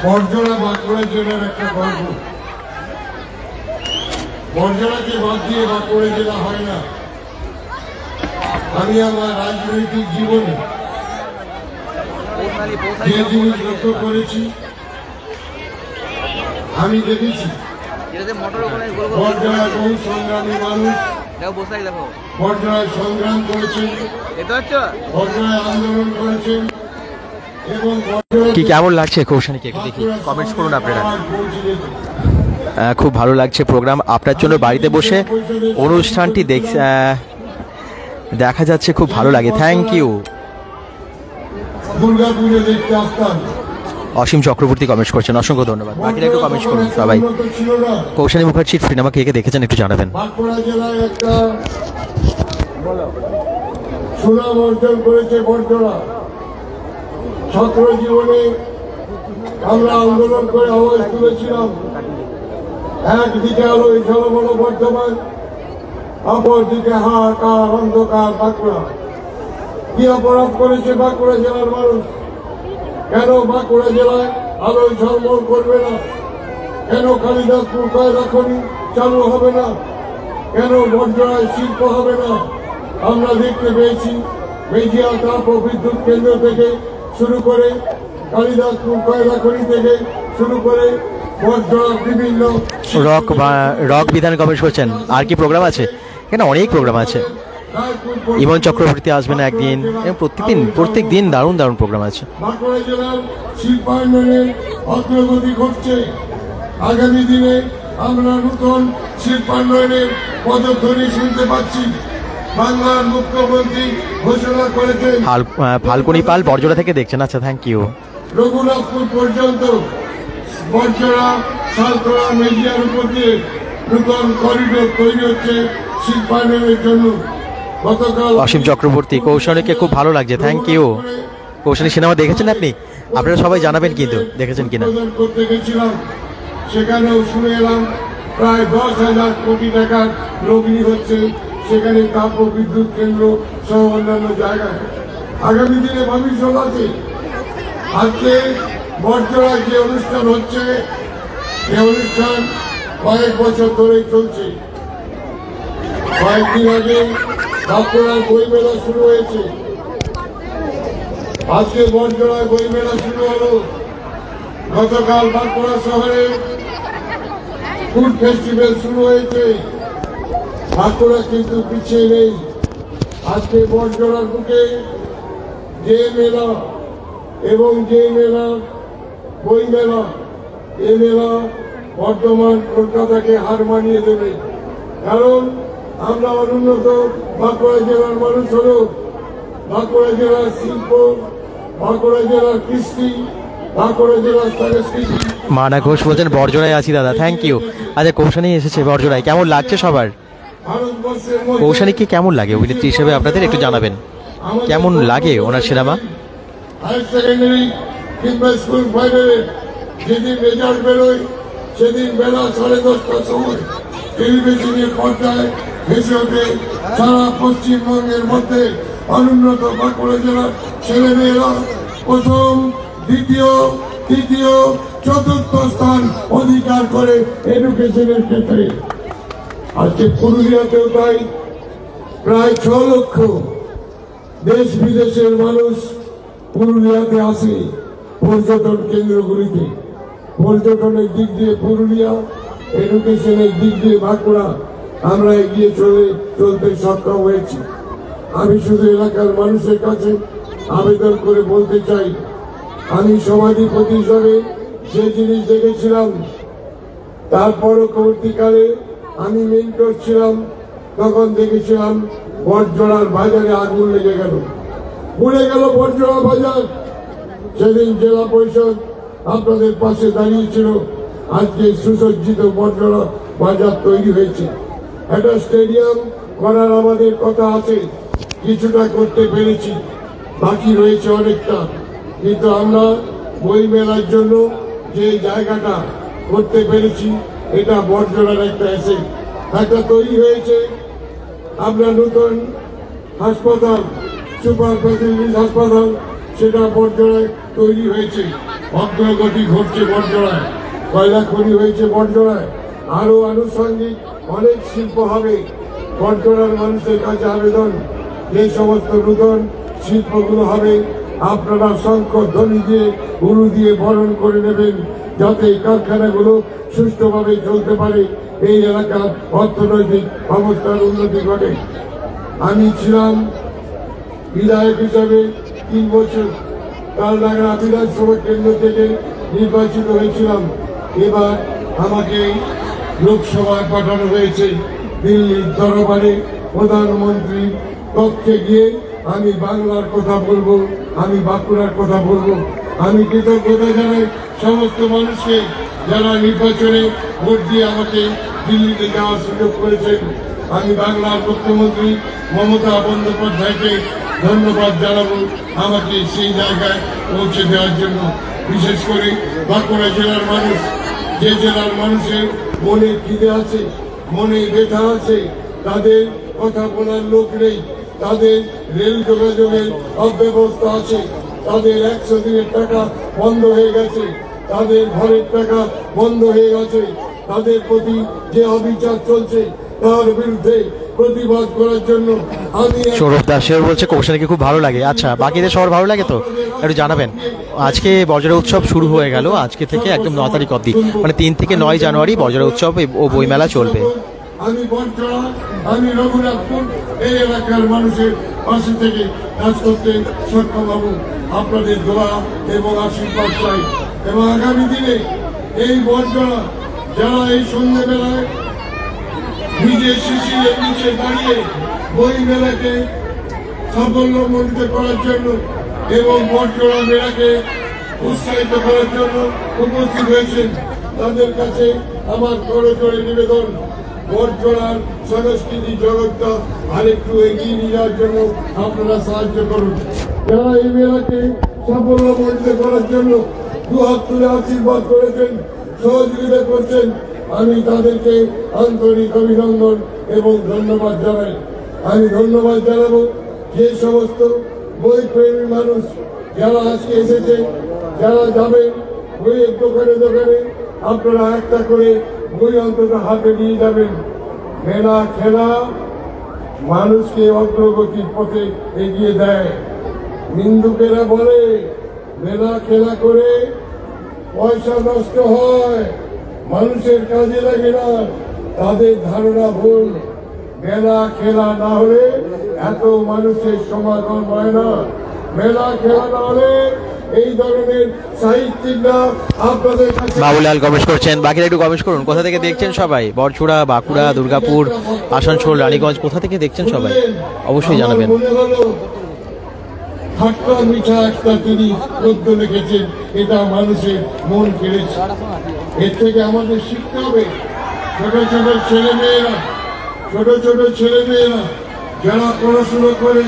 বর্জরা বাঁকুড়া জেলার একটা গর্ব। বর্জরাকে বাদ দিয়ে বাঁকুড়া জেলা হয় না। আমি আমার রাজনৈতিক জীবনে যে জিনিস লক্ষ্য করেছি, আমি দেখেছি বর্জরায় বহু সংগ্রামী মানুষ বর্জরায় সংগ্রাম করেছেন, বর্জরায় আন্দোলন করেছেন এবং কি কেমন লাগছে কৌশানীকে একটু দেখি, কমেন্টস করুন আপনারা। খুব ভালো লাগছে প্রোগ্রাম, আপনার জন্য বাড়িতে বসে অনুষ্ঠানটি দেখা যাচ্ছে, খুব ভালো লাগে। Thank you. দুর্গাপুরে দেখতে আসতাম। অসীম চক্রবর্তী কমেন্টস করছেন, অসংখ্য ধন্যবাদ। বাকিরা একটু কমেন্টস করুন সবাই। কৌশানী মুখার্জির সিনেমা কে কে দেখেছেন একটু জানাবেন। বাঁকুড়া জেলায় একটা সুনাম অর্জন করেছে বর্জরা। ছাত্র জীবনে আমরা আন্দোলন করে আওয়াজ তুলেছিলাম, একদিকে আলো ঝলমল বর্ধমান, অপরদিকে হাহাকার অন্ধকার বাঁকুড়া। কি অপরাধ করেছে বাঁকুড়া জেলার মানুষ? কেন বাঁকুড়া জেলায় আলো ঝলমল করবে না? কেন কালিদাসপুর কয়লা খনি চালু হবে না? কেন বর্জরায় শিল্প হবে না? আমরা দেখতে পেয়েছি মেজিয়া তাপ ও বিদ্যুৎ কেন্দ্র থেকে শুরু করে, কালিদাসপুর কয়লা খনি থেকে শুরু করে বর্জরা বিভিন্ন রক বিধান কমেন্টস করছেন। আর কি প্রোগ্রাম আছে? কেন অনেক প্রোগ্রাম আছে। ইমন চক্রবর্তী আসবেন একদিন, প্রত্যেক দিন দারুণ দারুণ প্রোগ্রাম আছে। বাঁকুড়া জেলার শিল্পায়নের অগ্রগতি ঘটছে। আগামী দিনে আমরা নতুন শিল্পায়নের পদধ্বনি শুনতে পাচ্ছি। বাংলার মুখ্যমন্ত্রী ঘোষণা করেছেন। ফাল্গুনি পাল বর্জরা থেকে দেখছেন, আচ্ছা থ্যাংক ইউ। রঘুনাথপুর পর্যন্ত বর্জরা সালতোড়া মেজিয়ার উপর দিয়ে নতুন করিডোর তৈরি হচ্ছে শিল্পায়নের জন্য। গতকাল অসীম চক্রবর্তী, কৌশলীকে খুব ভালো লাগছে, থ্যাংক ইউ। কৌশলী সিনেমা দেখেছেন আপনি? আপনারা সবাই জানাবেন কিন্তু দেখেছেন কিনা। করতে গেছিলাম, সেখানেও শুনে এলাম প্রায় 10,000 কোটি টাকার লগ্নি হচ্ছে সেখানে, তাপ ও বিদ্যুৎ কেন্দ্র সহ অন্যান্য জায়গায়। আগামী দিনে ভবিষ্যৎ আছে। আজকে বর্জরায় যে অনুষ্ঠান হচ্ছে, এই অনুষ্ঠান কয়েক বছর ধরে চলছে। কয়েকদিন আগে বাঁকুড়ার বইমেলা শুরু হয়েছে, আজকে বর্জরায় বইমেলা শুরু হলো। গতকাল বাঁকুড়া শহরে ফুড ফেস্টিভ্যাল শুরু হয়েছে। বাঁকুড়া কিন্তু পিছিয়ে নেই। আজকে বর্জরার বুকে যে মেলা এবং যে মেলা বই মেলা, এ মেলা বর্ধমান কলকাতাকে হার মানিয়ে দেবে। কারণ আমরা অনুন্নত বাঁকুড়া জেলার মানুষ হল, বাঁকুড়া জেলার শিল্প, বাঁকুড়া জেলার কৃষি, বাঁকুড়া জেলার সংস্কৃতি। মানা ঘোষ বলছেন বড়জোড়ায় আছি দাদা, থ্যাংক ইউ। আচ্ছা কৌশানী এসেছে বড়জোড়ায়, কেমন লাগছে সবার? ভারতবর্ষের মধ্যে কৌশানীকে কেমন লাগে অভিনেত্রী হিসেবে আপনাদের একটু জানাবেন, কেমন লাগে ওনার সিনেমা? হায়ার সেকেন্ডারি কিংবা স্কুল ফাইনালের যেদিন রেজাল্ট বেরোয় সেদিন বেলা 10:30টার সময় টেলিভিশনের পর্দায় ভেসে ওঠে সারা পশ্চিমবঙ্গের মধ্যে অনুন্নত বাঁকুড়া জেলার ছেলেমেয়েরা প্রথম, দ্বিতীয়, তৃতীয়, চতুর্থ স্থান অধিকার করে এডুকেশনের ক্ষেত্রে। আজকে পুরুলিয়াতেও তাই প্রায় 6 লক্ষ দেশ বিদেশের মানুষ পুরুলিয়াতে আসে পর্যটন কেন্দ্রগুলিতে। পর্যটনের দিক দিয়ে পুরুলিয়া, এডুকেশনের দিক দিয়ে বাঁকুড়া আমরা এগিয়ে চলতে সক্ষম হয়েছি। আমি শুধু এলাকার মানুষের কাছে আবেদন করে বলতে চাই, আমি সমাধিপতি হিসাবে যে জিনিস দেখেছিলাম, তার পরবর্তীকালে আমি মেন্টর ছিলাম, তখন দেখেছিলাম বটজোড়ার বাজারে আগুন লেগে গেল, পুড়ে গেল বটজোড়া বাজার। সেদিন জেলা পরিষদ আপনাদের পাশে দাঁড়িয়েছিল, আজকে সুসজ্জিত বটজোড়া বাজার তৈরি হয়েছে। একটা স্টেডিয়াম করার আমাদের কথা আছে, কিছুটা করতে পেরেছি, বাকি রয়েছে অনেকটা। কিন্তু আমরা বই মেলার জন্য যে জায়গাটা করতে পেরেছি, এটা বটজোড়ার একটা এসে একটা তৈরি হয়েছে। আমরা নতুন হাসপাতাল, সুপার স্পেশালিটি হাসপাতাল, সেটা বটজোড়ায় তৈরি হয়েছে। অগ্রগতি ঘটছে বটজোড়ায়, কয়লা খনি হয়েছে বটজোড়ায়, আরো আনুষঙ্গিক অনেক শিল্প হবে। বটজোড়ার মানুষের কাছে আবেদন, যে সমস্ত নতুন শিল্পগুলো হবে আপনারা শঙ্খ ধ্বনি দিয়ে, উলু দিয়ে বরণ করে নেবেন, যাতে এই কারখানাগুলো সুষ্ঠুভাবে চলতে পারে, এই এলাকার অর্থনৈতিক অবস্থার উন্নতি ঘটে। আমি ছিলাম বিধায়ক হিসাবে 3 বছর, কালনাগড়া বিধানসভা কেন্দ্র থেকে নির্বাচিত হয়েছিলাম। এবার আমাকে লোকসভায় পাঠানো হয়েছে। দিল্লির দরবারে প্রধানমন্ত্রীর কক্ষে গিয়ে আমি বাংলার কথা বলবো, আমি বাঁকুড়ার কথা বলবো। আমি কৃতজ্ঞতা জানাই সমস্ত মানুষকে যারা নির্বাচনে ভোট দিয়ে আমাকে দিল্লিতে যাওয়ার সুযোগ করেছেন। আমি বাংলার মুখ্যমন্ত্রী মমতা বন্দ্যোপাধ্যায়কে ধন্যবাদ জানাবো আমাকে সেই জায়গায় পৌঁছে দেওয়ার জন্য। বিশেষ করে বাঁকুড়া জেলার মানুষ, যে জেলার মানুষের মনে খিদে আছে, মনে ব্যথা আছে, তাদের কথা বলার লোক নেই, তাদের রেল যোগাযোগের অব্যবস্থা আছে, তাদের 100 দিনের টাকা বন্ধ হয়ে গেছে, তাদের ঘরের টাকা বন্ধ হয়ে গেছে, তাদের প্রতি যে অবিচার চলছে তার বিরুদ্ধে প্রতিবাদ করার জন্য আমি সৌরভ দাসের বলছে কৌশানীকে খুব ভালো লাগে। আচ্ছা বাকিদের সবার ভালো লাগে তো একটু জানাবেন। আজকে বড়জোড়া উৎসব শুরু হয়ে গেল, আজকে থেকে একদম 9 তারিখ অবধি, মানে 3 থেকে 9 জানুয়ারি বড়জোড়া উৎসব ও বইমেলা চলবে। আমি বটজোড়া, আমি রঘুনাথপুর এই এলাকার মানুষের পাশে থেকে কাজ করতে সক্ষম হব। আপনাদের দোয়া এবং আশীর্বাদ চাই। এবং আগামী দিনে এই বটজোড়া যারা এই সন্ধ্যেবেলায় নিজের শিশিরের নিচে দাঁড়িয়ে বই মেলাকে সাফল্যমণ্ডিত করার জন্য এবং বটজোড়া মেলাকে উৎসাহিত করার জন্য উপস্থিত হয়েছেন, তাদের কাছে আমার করজোড়ে নিবেদন, বটজোড়ার সংস্কৃতি জগৎটা আরেকটু এগিয়ে নিয়ে যাওয়ার জন্য আপনারা সাহায্য করুন। যারা এই মেলাকে সাফল্যমণ্ডিত করার জন্য দুহাত তুলে আশীর্বাদ করেছেন, সহযোগিতা করছেন, আমি তাদেরকে আন্তরিক অভিনন্দন এবং ধন্যবাদ জানাই। আমি ধন্যবাদ জানাবো যে সমস্ত বই প্রেমী মানুষ যারা আজকে এসেছে, যারা যাবেন বইয়ের দোকানে দোকানে, আপনারা একটা করে বই অন্তত হাতে নিয়ে যাবেন। মেলা খেলা মানুষকে অগ্রগতির পথে এগিয়ে দেয়। নিন্দুকেরা বলে মেলা খেলা করে পয়সা নষ্ট হয়, মানুষের কাজে লাগে না, তাদের ধারণা ভুল। মেলা খেলা না হলে এত মানুষের সমাগম হয় না। মেলা খেলা না হলে এই ধরনের সাহিত্যিকরা আপনাদের কাছে। বাবুলাল কমেন্ট করছেন, বাকিরা একটু কমেন্ট করুন কোথা থেকে দেখছেন সবাই। বড়জোড়া, বাঁকুড়া, দুর্গাপুর, আসানসোল, রানীগঞ্জ, কোথা থেকে দেখছেন সবাই অবশ্যই জানাবেন। খাট্টা মিঠা একটা তিনি গদ্য লিখেছেন, এটা মানুষের মন কেড়েছে। এর থেকে আমাদের শিখতে হবে, ছোট ছোট ছেলে মেয়েরা যারা পড়াশুনো করে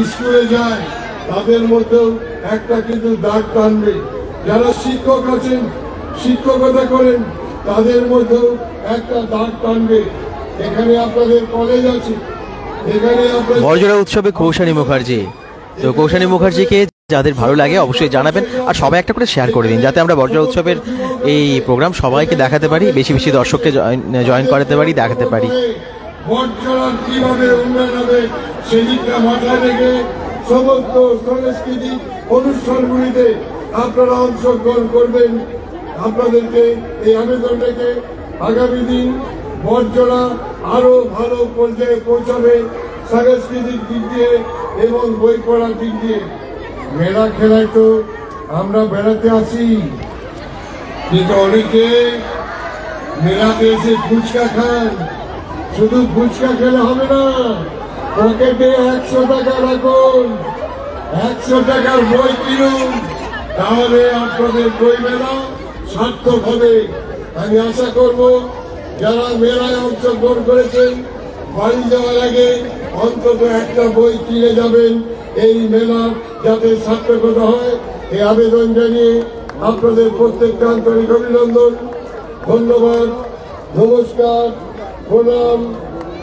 স্কুলে যায় তাদের মধ্যেও একটা কিন্তু দাগ টানবে। যারা শিক্ষক আছেন, শিক্ষকতা করেন, তাদের মধ্যেও একটা দাগ টানবে। এখানে আপনাদের কলেজ আছে, এখানে বড়জোড়া উৎসবে কৌশানী মুখার্জি। তো কৌশানী মুখার্জিকে যাদের ভালো লাগে অবশ্যই জানাবেন, আর সবাই একটা করে শেয়ার করে দিন যাতে আমরা বড়জোড়া উৎসবের এই প্রোগ্রাম সবাইকে দেখাতে পারি, বেশি বেশি দর্শককে জয়েন করাতে পারি, দেখাতে পারি। বড়জোড়ার কিভাবে উন্নয়ন হবে সেদিকটা মাথায় রেখে সমস্ত সাংস্কৃতিক অনুষ্ঠানগুলিতে আপনারা অংশগ্রহণ করবেন। আপনাদেরকে এই আবেদন রেখে আগামী দিন বড়জোড়া আরো ভালো পর্যায়ে পৌঁছাবে সাংস্কৃতিক দিক দিয়ে এবং বই পড়ার দিক দিয়ে। মেলা খেলায় তো আমরা বেড়াতে আসি, কিন্তু অনেকে মেলাতে এসে ফুচকা খান। শুধু ফুচকা খেলে হবে না, পকেটে 100 টাকা রাখুন, 100 টাকার বই কিনুন, তাহলে আপনাদের বই মেলা সার্থক হবে। আমি আশা করব যারা মেলায় অংশগ্রহণ করেছেন বাড়ি যাওয়ার আগে অন্তত একটা বই কিনে যাবেন, এই মেলা যাতে সার্থকতা হয় এই আবেদন জানিয়ে আপনাদের প্রত্যেককে আন্তরিক অভিনন্দন, ধন্যবাদ, নমস্কার, প্রণাম,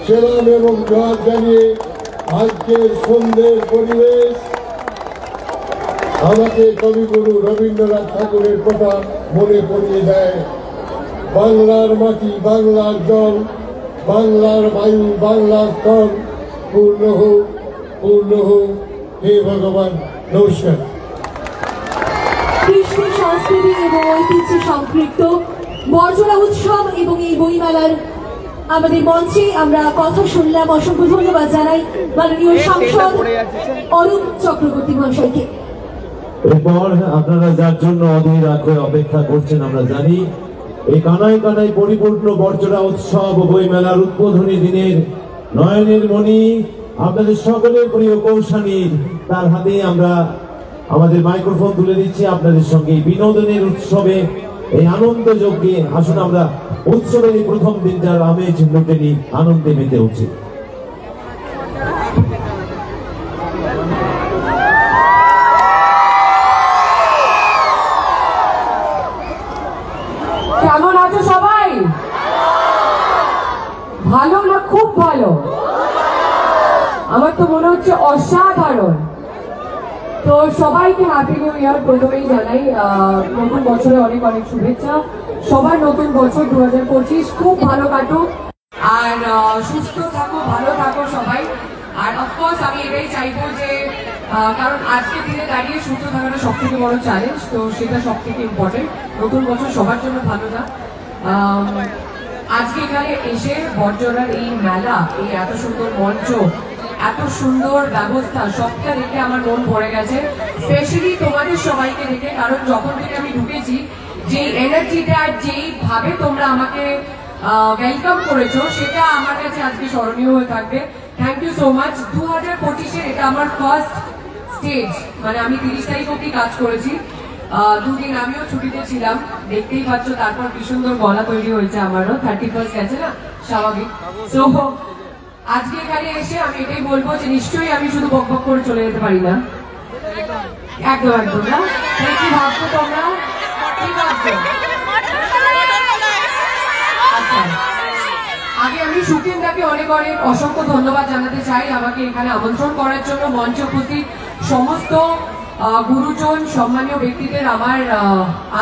সেলাম এবং জয় জানিয়ে আজকের সন্ধ্যের পরিবেশ আমাকে কবিগুরু রবীন্দ্রনাথ ঠাকুরের কথা মনে পড়িয়ে দেয়। বাংলার মাটি, বাংলার জল, বাংলার বায়ু, বাংলার স্থল পূর্ণ হোক, পূর্ণ হোক। হে ভগবান, নমস্কার। কৃষ্ণ সংস্কৃতি এবং ঐতিহ্যে সম্পৃক্ত বড়জোড়া উৎসব এবং এই বইমেলার আমাদের মঞ্চে আমরা কথা শুনলাম। অসংখ্য ধন্যবাদ জানাই মাননীয় সাংসদ অরূপ চক্রবর্তী মহাশয়কে। এরপর আপনারা যার জন্য অধীর আগ্রহে অপেক্ষা করছেন আমরা জানি, এই কানায় কানায় পরিপূর্ণ বড়জোড়া উৎসব বইমেলার উদ্বোধনী দিনের নয়নের মণি আপনাদের সকলের প্রিয় কৌশানীর তার হাতে আমরা আমাদের মাইক্রোফোন তুলে দিচ্ছি। আপনাদের সঙ্গে বিনোদনের উৎসবে এই আনন্দ যজ্ঞে আসুন আমরা উৎসবের এই প্রথম দিনটার আমেজ লুটে নিই, আনন্দে মেতে উচিত। কেমন আছো সবাই? ভালো না খুব ভালো? আমার তো মনে হচ্ছে অসাধারণ। তো সবাইকে হ্যাপি নিউ ইয়ার প্রথমেই জানাই, নতুন বছরে অনেক অনেক শুভেচ্ছা। সবার নতুন বছর 2025 খুব ভালো কাটুক, আর সুস্থ থাকো, ভালো থাকো সবাই। আর অফকোর্স আমি এটাই চাইবো যে কারণ আজকের দিনে দাঁড়িয়ে সুস্থ থাকাটা সব থেকে বড় চ্যালেঞ্জ, তো সেটা সব থেকে ইম্পর্টেন্ট। নতুন বছর সবার জন্য ভালো যাক। আজকে এখানে এসে বড়জোড়ার এই মেলা, এই এত সুন্দর মঞ্চ, এত সুন্দর ব্যবস্থা, সবটা দেখে আমার মন ভরে গেছে। স্পেশালি তোমাদের সবাইকে দেখে, কারণ যখন থেকে আমি ঢুকেছি যে এনার্জিটা আর যেইভাবে তোমরা আমাকে ওয়েলকাম করেছো সেটা আমার কাছে আজকে স্মরণীয় হয়ে থাকবে। Thank you so much. 2025-এর এটা আমার ফার্স্ট স্টেজ, মানে আমি 30 তারিখ অব্দি কাজ করেছি। দুদিন আমিও ছুটিতে ছিলাম, দেখতেই পাচ্ছ। তারপর কি সুন্দর গলা তৈরি হয়েছে আমারও, 31st গেছে না, স্বাভাবিক। সো আজকে এখানে এসে আমি এটাই বলবো যে নিশ্চয়ই আমি শুধু বক বক করে চলে যেতে পারি না, একদম একদম না। কি ভাবছো তোমরা? কি ভাবছো? আচ্ছা, আগে আমি সুকিনদাকে অনেক অনেক অসংখ্য ধন্যবাদ জানাতে চাই আমাকে এখানে আমন্ত্রণ করার জন্য। মঞ্চে উপস্থিত সমস্ত গুরুজন, সম্মানীয় ব্যক্তিদের আমার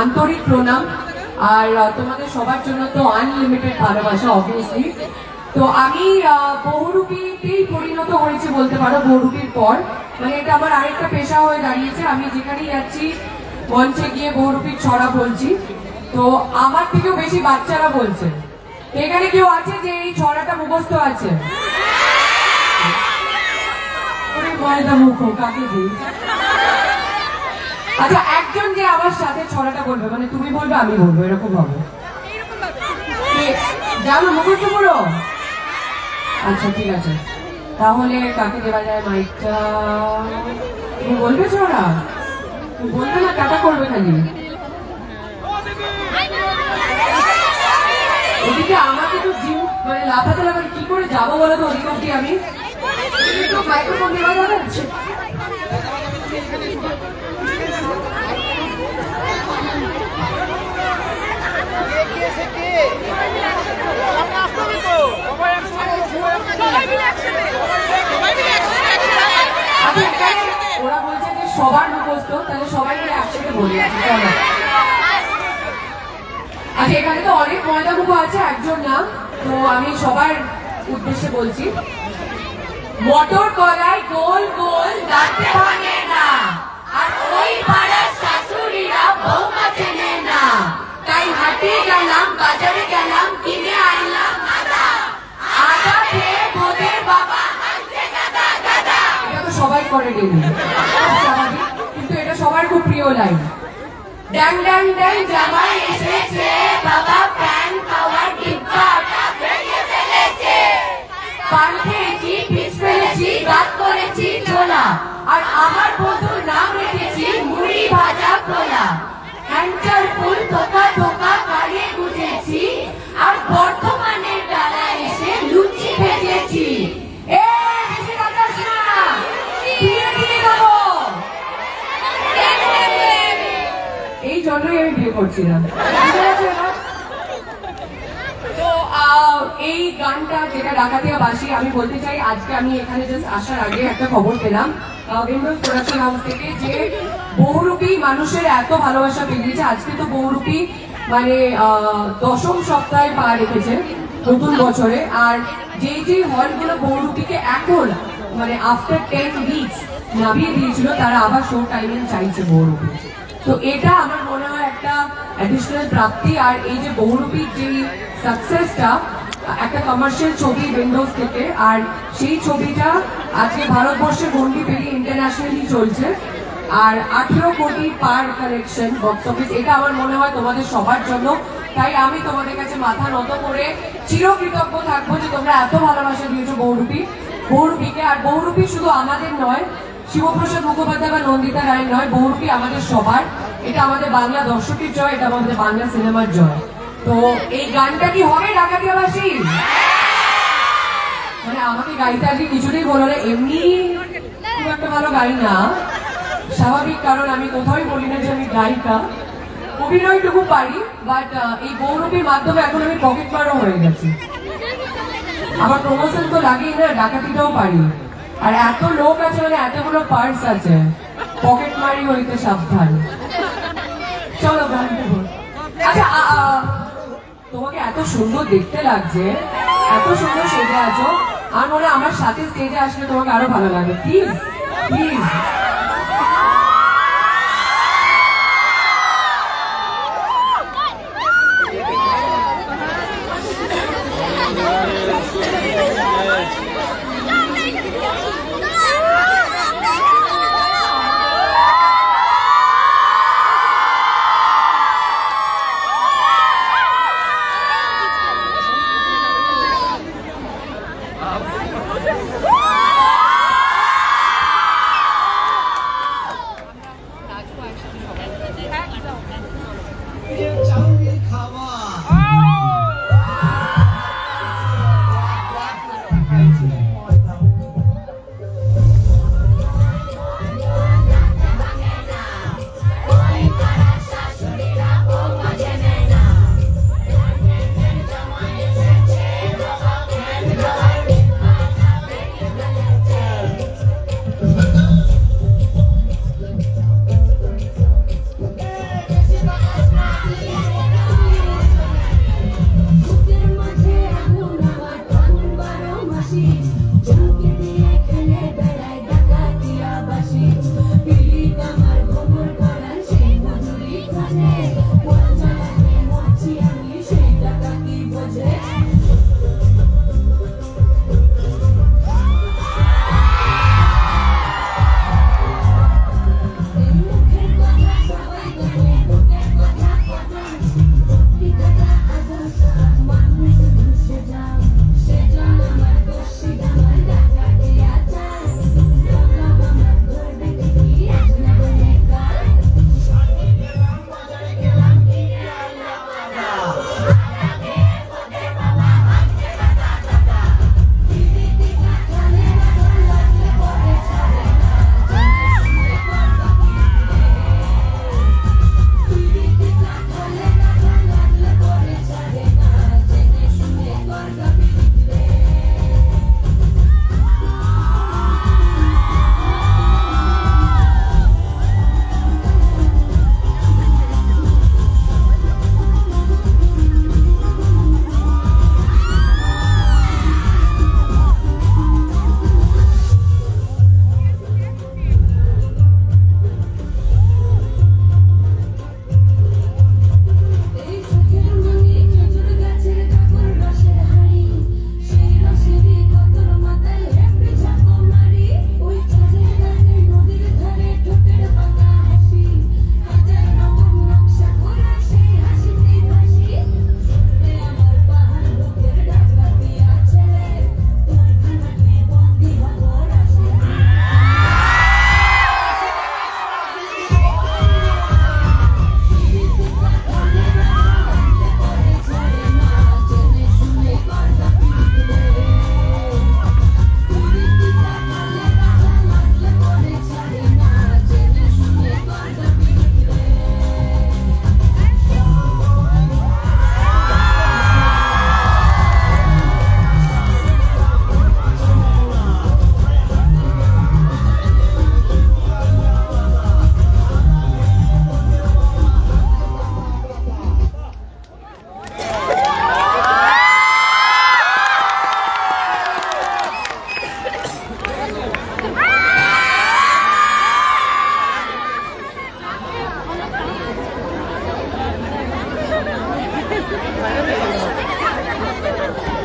আন্তরিক প্রণাম। আর তোমাদের সবার জন্য তো আনলিমিটেড ভালোবাসা অবভিয়াসলি। তো আমি বহুরূপীতেই পরিণত হয়েছে বলতে পারো, বহুরূপীর পর। মানে এটা আমার আরেকটা পেশা হয়ে দাঁড়িয়েছে। আমি যেখানেই যাচ্ছি মঞ্চে গিয়ে বহুরূপীর ছড়া বলছি, তো আমার থেকেও বেশি বাচ্চারা বলছে। এখানে কেউ আছে যে এই ছড়াটা মুখস্থ আছে? ময়দা মুখ কাকে দিই? আচ্ছা, একজন যে আমার সাথে ছড়াটা বলবে, মানে তুমি বলবে আমি বলবো, এরকম হবে? জানো মুখস্থ পুরো? আচ্ছা ঠিক আছে, তাহলে কাকে দেওয়া যায় মাইকটা? তুমি বলবে ছোড়া? তুমি বলবে না কাটা করবে খালি? ওদিকে আমাকে তো জিম মানে লাফাতে লাফাতে কি করে যাবো বলো তো ওদিকে অব্দি আমি? মাইক্রোফোন দেওয়া যাবে? ওরা বলছে যে সবার মুখস্থ, তাহলে সবাই মিলে একসাথে বলি। আচ্ছা এখানে তো অনেক ময়দা মুখ আছে, একজন না, তো আমি সবার উদ্দেশ্যে বলছি। মটর কলাই গোল গোল দাঁতে ভাঙে না, আর ওই পাড়ার শাশুড়িরা বৌমা চেনে না, তাই হাটে গেলাম বাজারে গেলাম কিনে আনলাম আদা, আদা খেয়ে বোধের বাবা হাঁটছে গাদা গাদা। এটা তো সবাই করে ডেলি, কিন্তু এটা সবার খুব প্রিয় লাইন। ড্যাং ড্যাং ড্যাং জামাই এসেছে, বাবা ফ্যান খাওয়ার ডিব্বাটা ভেঙে ফেলেছে, পান খেয়েছি পিছ ফেলেছি দাঁত করেছি ছোলা, আর আমার বন্ধুর নাম রেখেছি মুড়ি ভাজা খোলা, হ্যান্ডচার ফুল ধোকা ধোকা গাড়ি গুজেছি, আর বর্ধমানের ডালা এসে লুচি ভেজেছি। বেশি বাতাস না, বিয়ে দিয়ে দেবো। এই জন্যই আমি বিয়ে করছিলাম। তো এই গানটা যেটা ডাকাতিয়া বাসি, আমি বলতে চাই আজকে আমি এখানে জাস্ট আসার আগে একটা খবর পেলাম উইন্ডোজ প্রোডাকশন হাউস থেকে, যে বহুরূপী মানুষের এত ভালোবাসা পেয়েছে। আজকে তো বহুরূপী মানে 10ম সপ্তাহে পা রেখেছে নতুন বছরে, আর যে হলগুলো বহুরূপীকে এখন মানে আফটার 10 উইকস নামিয়ে দিয়েছিল, তারা আবার শো টাইমিং চাইছে বহুরূপী। তো এটা আমার মনে হয় একটা অ্যাডিশনাল প্রাপ্তি। আর এই যে বহুরূপীর যে সাকসেসটা, একটা কমার্শিয়াল ছবি উইন্ডোজ থেকে, আর সেই ছবিটা আজকে ভারতবর্ষের গন্ডি পেরিয়ে ইন্টারন্যাশনালি চলছে, আর 18 কোটি পার কালেকশন বক্স অফিস। এটা আমার মনে হয় তোমাদের সবার জন্য। তাই আমি তোমাদের কাছে মাথা নত করে চিরকৃতজ্ঞ থাকবো যে তোমরা এত ভালোবাসা দিয়েছো বহুরূপীকে। আর বহুরূপী শুধু আমাদের নয়, শিবপ্রসাদ মুখোপাধ্যায় বা নন্দিতা রায়ের নয়, বহুরূপী আমাদের সবার। এটা আমাদের বাংলা দর্শকের জয়, এটা আমাদের বাংলা সিনেমার জয়। তো এই গানটা কি হবে ডাকাতিয়াবাসী? মানে আমাকে গাইতে আজকে কিছুতেই বলো না, এমনি খুব একটা ভালো গাই না, স্বাভাবিক, কারণ আমি কোথাও বলি না যে আমি গায়িকা, অভিনয়টুকু পারি। বাট এই বহুরূপীর মাধ্যমে এখন আমি পকেট মারও হয়ে গেছি। আমার প্রমোশন তো লাগেই না, ডাকাতিটাও পারি। আর এত লোক আছে, মানে এতগুলো পার্টস আছে, পকেট মারি হইতে সাবধান। চলো গান দেব। আচ্ছা তোমাকে এত সুন্দর দেখতে লাগছে, এত সুন্দর সেজে আছো, আর মনে হয় আমার সাথে স্টেজে আসলে তোমাকে আরো ভালো লাগবে। Please please.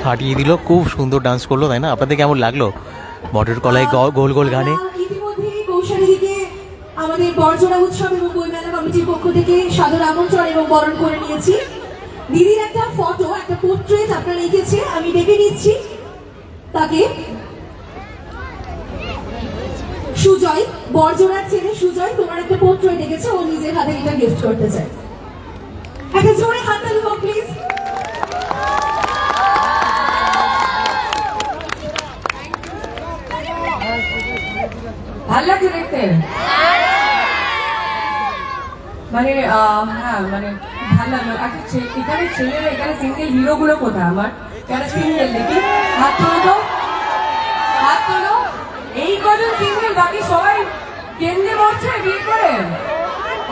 ফাটিয়ে দিল, খুব সুন্দর ডান্স করলো, তাই না? আপনাদের কেমন লাগলো মটর কলাই গোল গোল গানে? ইতিমধ্যেই কৌশালীদিকে আমাদের বরজোড়া উৎসব এবং বইমেলা কমিটির পক্ষ থেকে সাদর আমন্ত্রণ এবং বরণ করে নিয়েছি। দিদির একটা ফটো, একটা পোর্ট্রেট আপনারা লিখেছে, আমি ডেকে নিচ্ছি তাকে। সুজয়, বরজোড়ার ছেলে সুজয়, তোমার একটা পোর্ট্রেট ডেকেছে, ও নিজের হাতে এটা গিফট করতে চায়। একটা জোরে হাততালি হোক প্লিজ। ভালো লাগছে দেখতে, মানে হ্যাঁ মানে ভালো লাগলো। আচ্ছা এখানে ছেলেরা, এখানে সিঙ্গেল হিরো গুলো কোথায়? আমার যারা সিঙ্গেল, দেখি হাত তোলো তো, হাত তোলো। এই কজন সিঙ্গেল, বাকি সবাই কেন্দ্রে মরছে বিয়ে করে।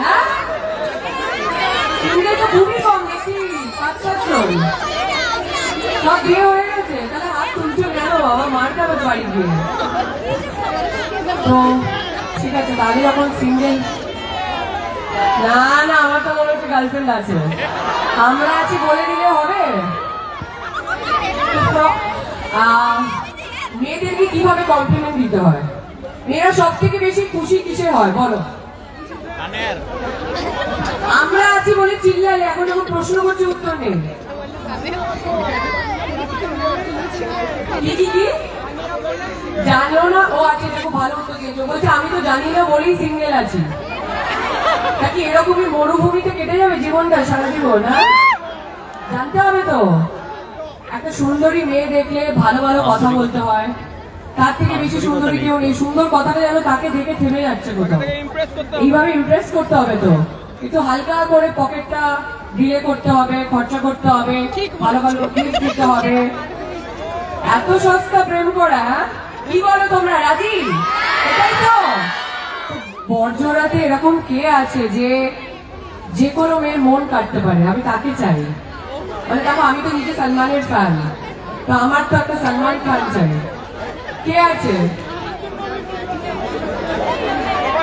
হ্যাঁ সিঙ্গেল তো খুবই কম, দেখি 5-7 জন, সব বিয়ে হয়ে গেছে। তাহলে হাত তুলছো কেন বাবা? মার খাবে বাড়ি গিয়ে। তো ঠিক আছে, তাহলে যখন সিঙ্গেল, না না আমার তো মনে হচ্ছে গার্লফ্রেন্ড আছে, আমরা আছি বলে দিলে হবে? মেয়েদেরকে কিভাবে কমপ্লিমেন্ট দিতে হয়? মেয়েরা সব থেকে বেশি খুশি কিসে হয় বলো? আমরা আছি বলে চিল্লালে, এখন যখন প্রশ্ন করছি উত্তর নেই। কি জানো না? ও আছে, দেখো ভালো উত্তর দিয়েছো। বলছে আমি তো জানি না বলেই সিঙ্গেল আছি। নাকি এরকমই মরুভূমিতে কেটে যাবে জীবনটা সারা জীবন? হ্যাঁ জানতে হবে তো। একটা সুন্দরী মেয়ে দেখলে ভালো ভালো কথা বলতে হয়, তার থেকে বেশি সুন্দরী কেউ নেই। সুন্দর কথাটা যেন তাকে দেখে থেমে যাচ্ছে কোথাও, এইভাবে ইমপ্রেস করতে হবে। তো একটু হালকা করে পকেটটা ডিলে করতে হবে, খরচা করতে হবে, ভালো ভালো গিফট দিতে হবে। এত সস্তা প্রেম করা, কি বলো তোমরা? রাজি? এটাই তো বরজোড়াতে এরকম কে আছে যে কোনো মেয়ের মন কাটতে পারে? আমি তাকে চাই। মানে দেখো আমি তো নিজে সলমানের ফ্যান, তো আমার তো একটা সলমান খান চাই। কে আছে?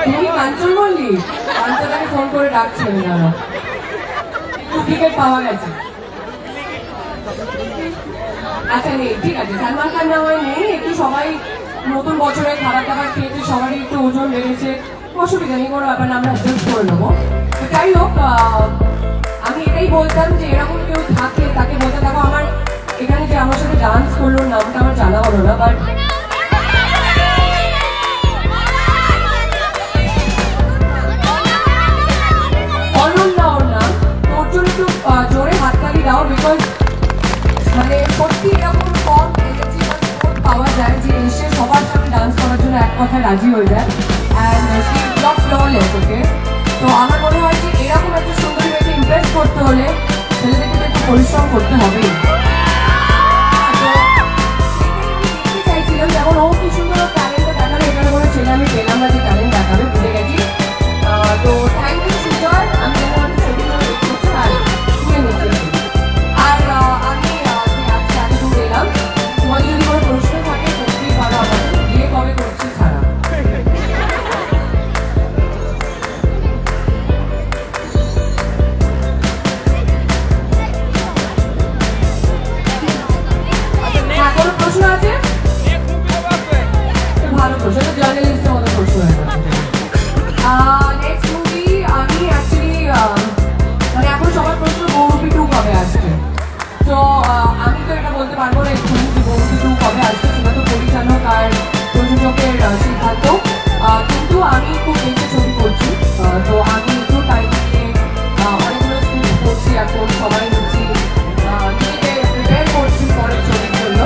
তুমি কাঞ্চন বললি? কাঞ্চনকে ফোন করে ডাকছেন না, টিকিট পাওয়া গেছে। আচ্ছা নেই, ঠিক আছে, সলমান খান না হয় নেই। একটু সবাই নতুন বছরে খাবার দাবার খেয়েছে, সবারই একটু ওজন বেড়েছে, অসুবিধা নেই, কোনো ব্যাপার না, আমরা অ্যাডজাস্ট করে নেবো। তো যাই হোক, আমি এটাই বলতাম যে এরকম কেউ থাকে তাকে বলতে, দেখো আমার এখানে যে আমার সাথে ডান্স করলো, নামটা আমার জানা হলো না, বাট অনন্যা ওর নাম। তোর জন্য একটু জোরে হাততালি দাও, বিকজ মানে সত্যি এরকম কম এনার্জি বা সাপোর্ট পাওয়া যায় যে এসে সবার সাথে ডান্স করার জন্য এক কথায় রাজি হয়ে যায়। অ্যান্ড শি লভ ফ্ললেস, ওকে? তো আমার মনে হয় যে এরকম একটা সুন্দরী মেয়েকে ইমপ্রেস করতে হলে ছেলেদেরকে তো একটু পরিশ্রম করতে হবেই। তো চাইছিলাম, যেমন ও কি সুন্দর ট্যালেন্টটা দেখাবে, এখানে কোনো ছেলে আমি পেলাম না যে ট্যালেন্ট দেখাবে, ভুলে গেছি। তো থ্যাংক ইউ সুজয়, আমি যেন আমার ছবি করছি আর শুনে নিচ্ছি। আর আমি আজকে এত দূর এলাম, তোমার যদি কোনো প্রশ্ন থাকে সত্যিই ভালো আমাকে, বিয়ে কবে করছি ছাড়া। কোনো প্রশ্ন আছে? ভালো প্রশ্ন, জার্নালিস্টের মতো প্রশ্ন হয়ে গেছে। নেক্সট মুভি আমি অ্যাকচুয়ালি মানে এখন সবার প্রশ্ন বৌরূপী 2 কবে আসছে। তো আমি তো এটা বলতে পারবো না এক্ষুনি যে বৌরূপী 2 কবে আসছে, সেটা তো পরিচালক আর প্রযোজকের সিদ্ধান্ত। কিন্তু আমি খুব বেশি ছবি করছি, তো আমি একটু টাইম নিয়ে অনেকগুলো স্ক্রিপ্ট করছি, এখন সবাই হচ্ছি নিজেকে প্রিপেয়ার করছি পরের ছবির জন্য।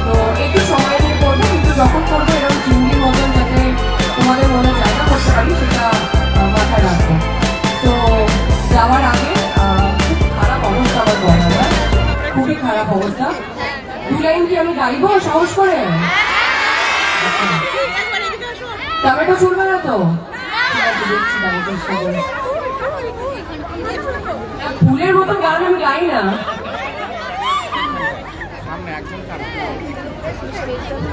তো একটু সময় নিয়ে করবো, কিন্তু যখন করবো এরকম চিংড়ির মতন যাতে তোমাদের মনে জায়গা করতে পারি সেটা মাথায় রাখবো। তো যাওয়ার আগে খুব খারাপ অবস্থা আমার বলার, খুবই খারাপ অবস্থা। 2 লাইন কি আমি গাইবো সাহস করে? টমেটো ছুড়বে না তো? ফুলের মতন গান আমি গাই না।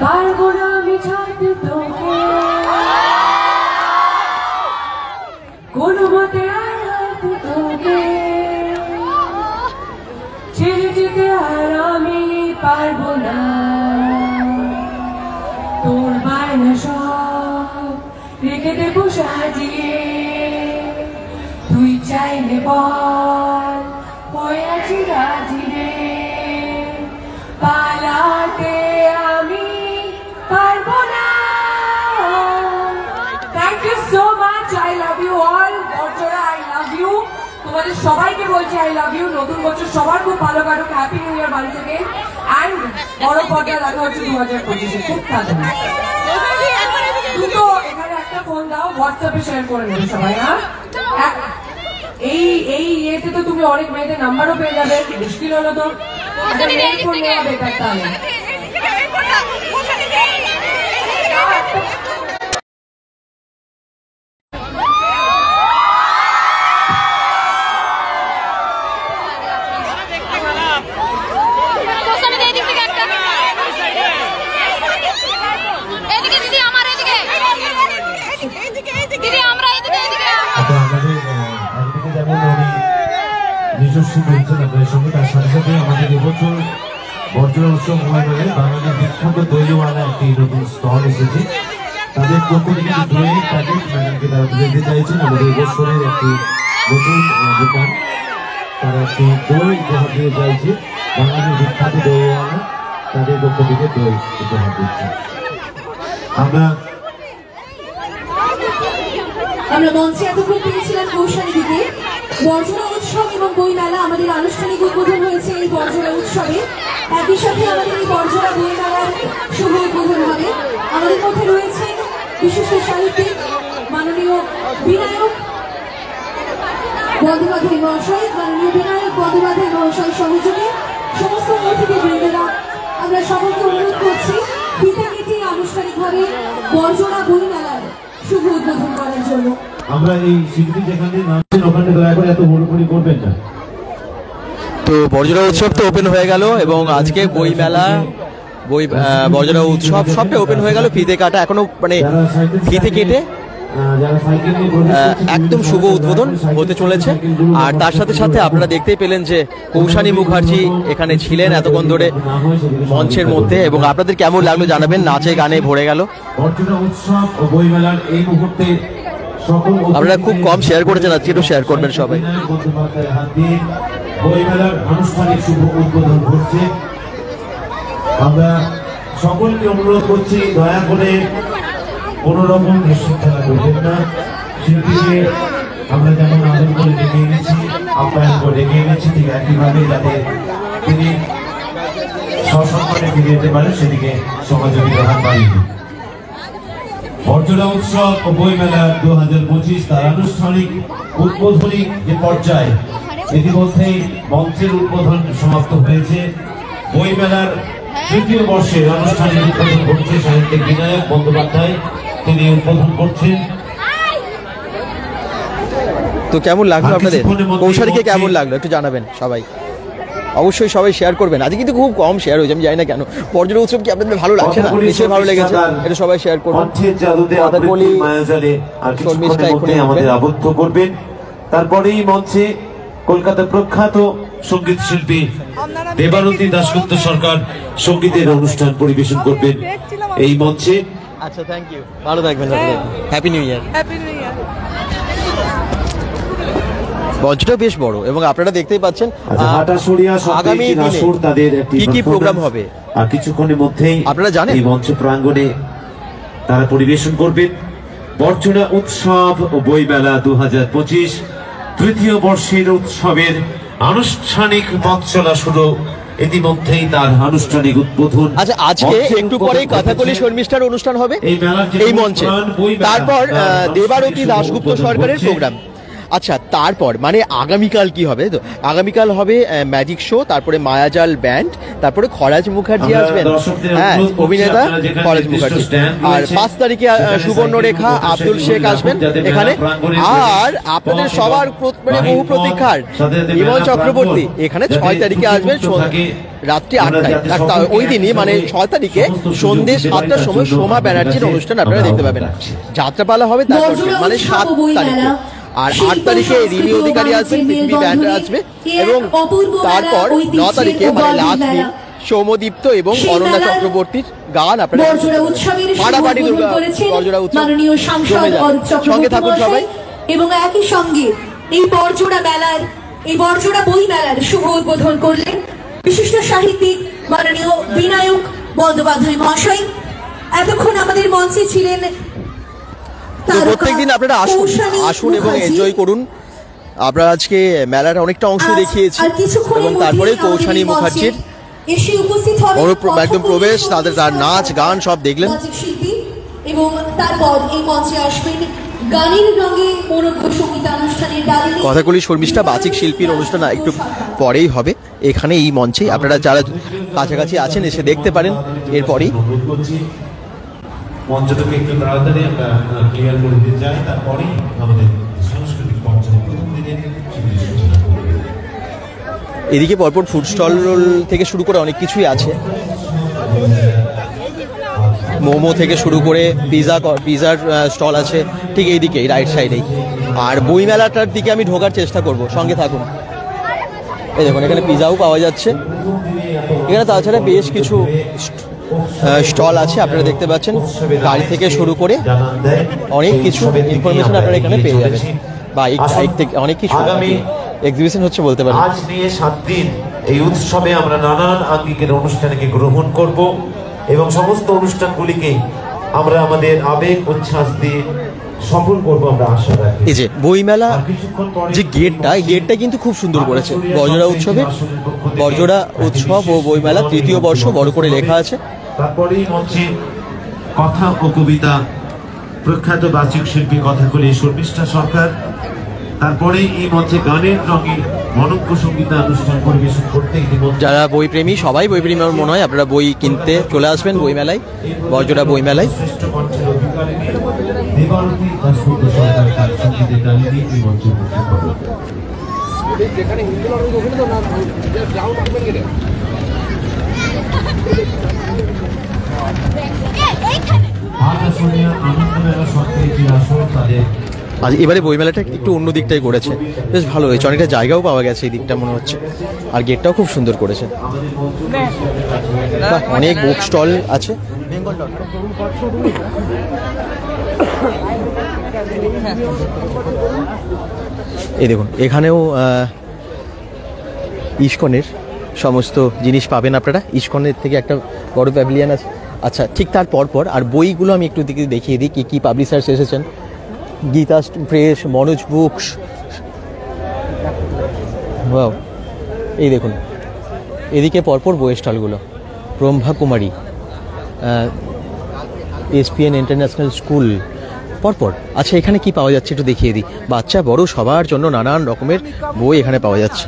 পারবো না আমি ছাড়তে তোকে কোনো মতে, তোকে ছেড়ে যেতে আর আমি পারবো না, তোর বায়না সব রেখে দেবো সাজিয়ে, তুই চাইলে বল হয়ে আছি রাজি রে, পালাতে আমি পারবো না। Thank you so much, I love you all. Barjora I love you, তোমাদের সবাইকে বলছি আই লাভ ইউ। নতুন বছর সবার খুব ভালো কাটুক, হ্যাপি নিউ ইয়ার বাড়ি থেকে। অ্যান্ড বড় পর্দায় দেখা হচ্ছে 2025-এ, খুব তাড়াতাড়ি। দুটো এখানে একটা ফোন দাও, হোয়াটসঅ্যাপে শেয়ার করে নেবে সবাই। হ্যাঁ, এই ইয়েতে তো তুমি অনেক মেয়েদের নাম্বারও পেয়ে যাবে, মুশকিল হলো তো একটা মেয়ের ফোন নেওয়া বেকার। তাহলে নিজস্ব বলছেন আপনাদের সঙ্গে, তার সাথে সাথে আমাদের এবছর বর্জরা উৎসব মহামেলায় বাঙালির বিখ্যাত দইওয়ালা একটি নতুন স্টল এসেছে। তাদের পক্ষ থেকে দইয়ের প্যাকেট ম্যাডামকে তারা তুলে দিতে চাইছেন। আমাদের এবছরের একটি নতুন দোকান, তারা একটি দই উপহার দিয়ে চাইছে। বাঙালির বিখ্যাত দইওয়ালা তাদের পক্ষ থেকে দই উপহার দিচ্ছে। আমরা মঞ্চে এতক্ষণ পেয়েছিলাম কৌশালী দিকে। বর্জরা উৎসব এবং বইমেলা আমাদের আনুষ্ঠানিক উদ্বোধন হয়েছে এই বর্জরা উৎসবে। একই সাথে আমাদের এই বর্জরা বইমেলার শুভ উদ্বোধন হবে। আমাদের মধ্যে রয়েছেন বিশিষ্ট সাহিত্যিক মাননীয় বিনায়ক বন্দ্যোপাধ্যায় মহাশয়, মাননীয় বিনায়ক বন্দ্যোপাধ্যায় মহাশয় সহযোগে সমস্ত অতিথিবৃন্দরা। আমরা সকলকে অনুরোধ করছি ফিতে কেটে আনুষ্ঠানিকভাবে বর্জরা বইমেলার শুভ উদ্বোধন করার জন্য। আমরা এই শিল্পী যেখানে নামছেন ওখানে দয়া করে এত বড় করবেন না। তো বর্জরা উৎসব তো ওপেন হয়ে গেল এবং আজকে বই মেলা, বর্জরা উৎসব সবটা ওপেন হয়ে গেল। ফিতে কাটা এখনো মানে ফিতে কেটে একদম শুভ উদ্বোধন হতে চলেছে। আর তার সাথে সাথে আপনারা দেখতেই পেলেন যে কৌশানী মুখার্জি এখানে ছিলেন এতক্ষণ ধরে মঞ্চের মধ্যে, এবং আপনাদের কেমন লাগলো জানাবেন। নাচে গানে ভরে গেল। আপনারা খুব কম শেয়ার করেছেন, আজকে একটু শেয়ার করবেন সবাই। বইমেলার আনুষ্ঠানিক শুভ উদ্বোধন হচ্ছে। আমরা সকলকে অনুরোধ করছি দয়া করে কোনো রকম নিশ্চিন্তা করবেন না। শিল্পীকে আমরা যেমন আদর করে ডেকে এনেছি, আপ্যায়ন করে ডেকে এনেছি, ঠিক একইভাবে যাতে তিনি সসম্মানে ফিরে যেতে পারেন সেদিকে সহযোগিতা হাত বাড়িয়ে দিন। বর্জরা উৎসব ও বইমেলা 2025 তার আনুষ্ঠানিক উদ্বোধনী যে পর্যায়ে ইতিমধ্যেই মঞ্চের উদ্বোধন সমাপ্ত হয়েছে। বইমেলার তৃতীয় বর্ষের আনুষ্ঠানিক উদ্বোধন করছে সাহিত্যিক বিনায়ক বন্দ্যোপাধ্যায়, তিনি উদ্বোধন করছেন। তো কেমন লাগলো আপনাদের? কৌশালীকে কেমন লাগলো একটু জানাবেন সবাই, অবশ্যই সবাই শেয়ার করবেন। আজকে কিন্তু খুব কম শেয়ার হয়েছে, আমি জানি না কেন। বর্জরা উৎসব কি আপনাদের ভালো লাগছে না? নিশ্চয়ই ভালো লেগেছে, এটা সবাই শেয়ার করবেন। আমাদের আবদ্ধ করবেন। তারপরেই মঞ্চে কলকাতার প্রখ্যাত সঙ্গীত শিল্পী দেবারতী দাশগুপ্ত সরকার সঙ্গীতের অনুষ্ঠান পরিবেশন করবেন এই মঞ্চে। আচ্ছা, থ্যাংক ইউ, ভালো থাকবেন, হ্যাপি নিউ ইয়ার। মঞ্চটা বেশ বড় এবং আপনারা দেখতেই পাচ্ছেন আগামী তাদের কি কি প্রোগ্রাম হবে আর কিছুক্ষণের মধ্যেই আপনারা জানেন এই মঞ্চ প্রাঙ্গণে তারা পরিবেশন করবেন। বর্জরা উৎসব ও বইমেলা 2025 তৃতীয় বর্ষের উৎসবের আনুষ্ঠানিক পথ চলা শুরু, ইতিমধ্যেই তার আনুষ্ঠানিক উদ্বোধন। আচ্ছা, আজকে একটু পরে কথাকলি শর্মিষ্ঠার অনুষ্ঠান হবে এই মঞ্চে, তারপর দেবারতী দাশগুপ্ত সরকারের প্রোগ্রাম। আচ্ছা, তারপর মানে আগামীকাল কি হবে? তো আগামীকাল হবে ম্যাজিক শো, তারপরে মায়াজাল ব্যান্ড, তারপরে খরাজ মুখার্জি আসবেন, হ্যাঁ অভিনেতা খরাজ মুখার্জি। আর 5 তারিখে সুবর্ণরেখা আব্দুল শেখ আসবেন এখানে। আর আপনাদের সবার মানে বহু প্রতীক্ষার ইমন চক্রবর্তী এখানে 6 তারিখে আসবেন রাত্রি 8টায়। ওই দিনই মানে 6 তারিখে সন্ধ্যে 7টার সময় সোমা ব্যানার্জির অনুষ্ঠান আপনারা দেখতে পাবেন। যাত্রাপালা হবে তারপর মানে 7 তারিখে। আর 8 তারিখে রিমি অধিকারী আসবেন, পৃথিবী ব্যান্ড আসবে, এবং তারপর 9 তারিখে মানে লাস্ট দিন সৌম্যদীপ্ত এবং অনন্যা চক্রবর্তীর গান আপনারা বড়জোড়া উৎসবের ফাটাফাটি উদ্বোধন করেছেন বড়জোড়া উৎসব মাননীয় সাংসদ অরূপ সঙ্গে চক্রবর্তী থাকুন সবাই। মহাশয় এবং একই সঙ্গে এই বড়জোড়া মেলার এই বড়জোড়া বই মেলার শুভ উদ্বোধন করলেন বিশিষ্ট সাহিত্যিক মাননীয় বিনায়ক বন্দ্যোপাধ্যায় মহাশয়। এতক্ষণ আমাদের মঞ্চে ছিলেন প্রত্যেকদিন আপনারা আসুন এবং এনজয় করুন। আমরা আজকে মেলার অনেকটা অংশ দেখিয়েছি এবং তারপরে কৌশানী মুখার্জির একদম প্রবেশ, তাদের তার নাচ গান সব দেখলেন। শিল্পী এবং তারপর এই মঞ্চে আসবেন গানের রঙে মনোজ্ঞ সঙ্গীতানুষ্ঠানের ডালি। কথাকলি শর্মিষ্ঠা বাচিক শিল্পীর অনুষ্ঠান একটু পরেই হবে এখানে এই মঞ্চে। আপনারা যারা কাছাকাছি আছেন এসে দেখতে পারেন। এরপরেই মঞ্চটাকে একটু তাড়াতাড়ি আমরা ক্লিয়ার করে দিতে চাই, তারপরেই আমাদের সাংস্কৃতিক পর্যায়ে প্রথম দিনে এদিকে পরপর ফুড স্টল থেকে শুরু করে অনেক কিছুই আছে, মোমো থেকে শুরু করে পিজার স্টল আছে ঠিক এইদিকে রাইট সাইডেই। আর বইমেলাটার দিকে আমি ঢোকার চেষ্টা করব, সঙ্গে থাকুন। এই দেখুন এখানে পিজাও পাওয়া যাচ্ছে, এখানে তাছাড়া বেশ কিছু স্টল আছে আপনারা দেখতে পাচ্ছেন। গাড়ি থেকে শুরু করে অনেক কিছু ইনফরমেশন আপনারা এখানে পেয়ে যাবেন। বাইক থেকে অনেক কিছু এক্সিবিশন হচ্ছে বলতে পারেন। আজ নিয়ে 7 দিন এই উৎসবে আমরা নানান আঙ্গিকের অনুষ্ঠানকে গ্রহণ করব এবং সমস্ত অনুষ্ঠানগুলিকে আমরা আমাদের আবেগ উচ্ছ্বাস দিয়ে সফল করব আমরা আশা রাখি। এই যে বইমেলা যে গেটটা, এই গেটটা কিন্তু খুব সুন্দর করেছে। বড়জোড়া উৎসবে বড়জোড়া উৎসব ও বইমেলা 3য় বর্ষ বড় করে লেখা আছে। তারপরেই মঞ্চে কথা ও কবিতা প্রখ্যাত বাচিক শিল্পী কথাকলি শর্মিষ্ঠা সরকার। তারপরে এই মঞ্চে গানের রঙে মনোজ্ঞ সঙ্গীতানুষ্ঠান পরিবেশন করতে যারা বই প্রেমী সবাই বই প্রেমী আমার মনে হয় আপনারা বই কিনতে চলে আসবেন বইমেলায়, বড়জোড়া বইমেলায়। শ্রেষ্ঠ কণ্ঠের অধিকারী দেবারতী দাশগুপ্ত সরকার তার সঙ্গীতের ডালি দিয়ে এই মঞ্চে উপস্থিত হবেন। আজ আসলে আনন্দ মেলা সবথেকে আসল তাদের আজ এবারে বইমেলাটা একটু অন্য দিকটাই করেছে, বেশ ভালো হয়েছে। অনেকটা জায়গাও পাওয়া গেছে এই দিকটা মনে হচ্ছে, আর গেটটাও খুব সুন্দর করেছে। অনেক বুক স্টল আছে। এই দেখুন এখানেও ইস্কনের সমস্ত জিনিস পাবেন আপনারা। ইস্কনের থেকে একটা বড় প্যাভিলিয়ন আছে। আচ্ছা ঠিক তার পরপর আর বইগুলো আমি একটু দিকে দেখিয়ে দিই কী কী পাবলিশার্স এসেছেন। Gita press, Manoj books, wow এই দেখুন এদিকে পরপর বইয়ের স্টলগুলো। ব্রহ্মা কুমারী, এসপিএন ইন্টারন্যাশনাল স্কুল পরপর। আচ্ছা এখানে কি পাওয়া যাচ্ছে একটু দেখিয়ে দিই। বাচ্চা বড় সবার জন্য নানান রকমের বই এখানে পাওয়া যাচ্ছে।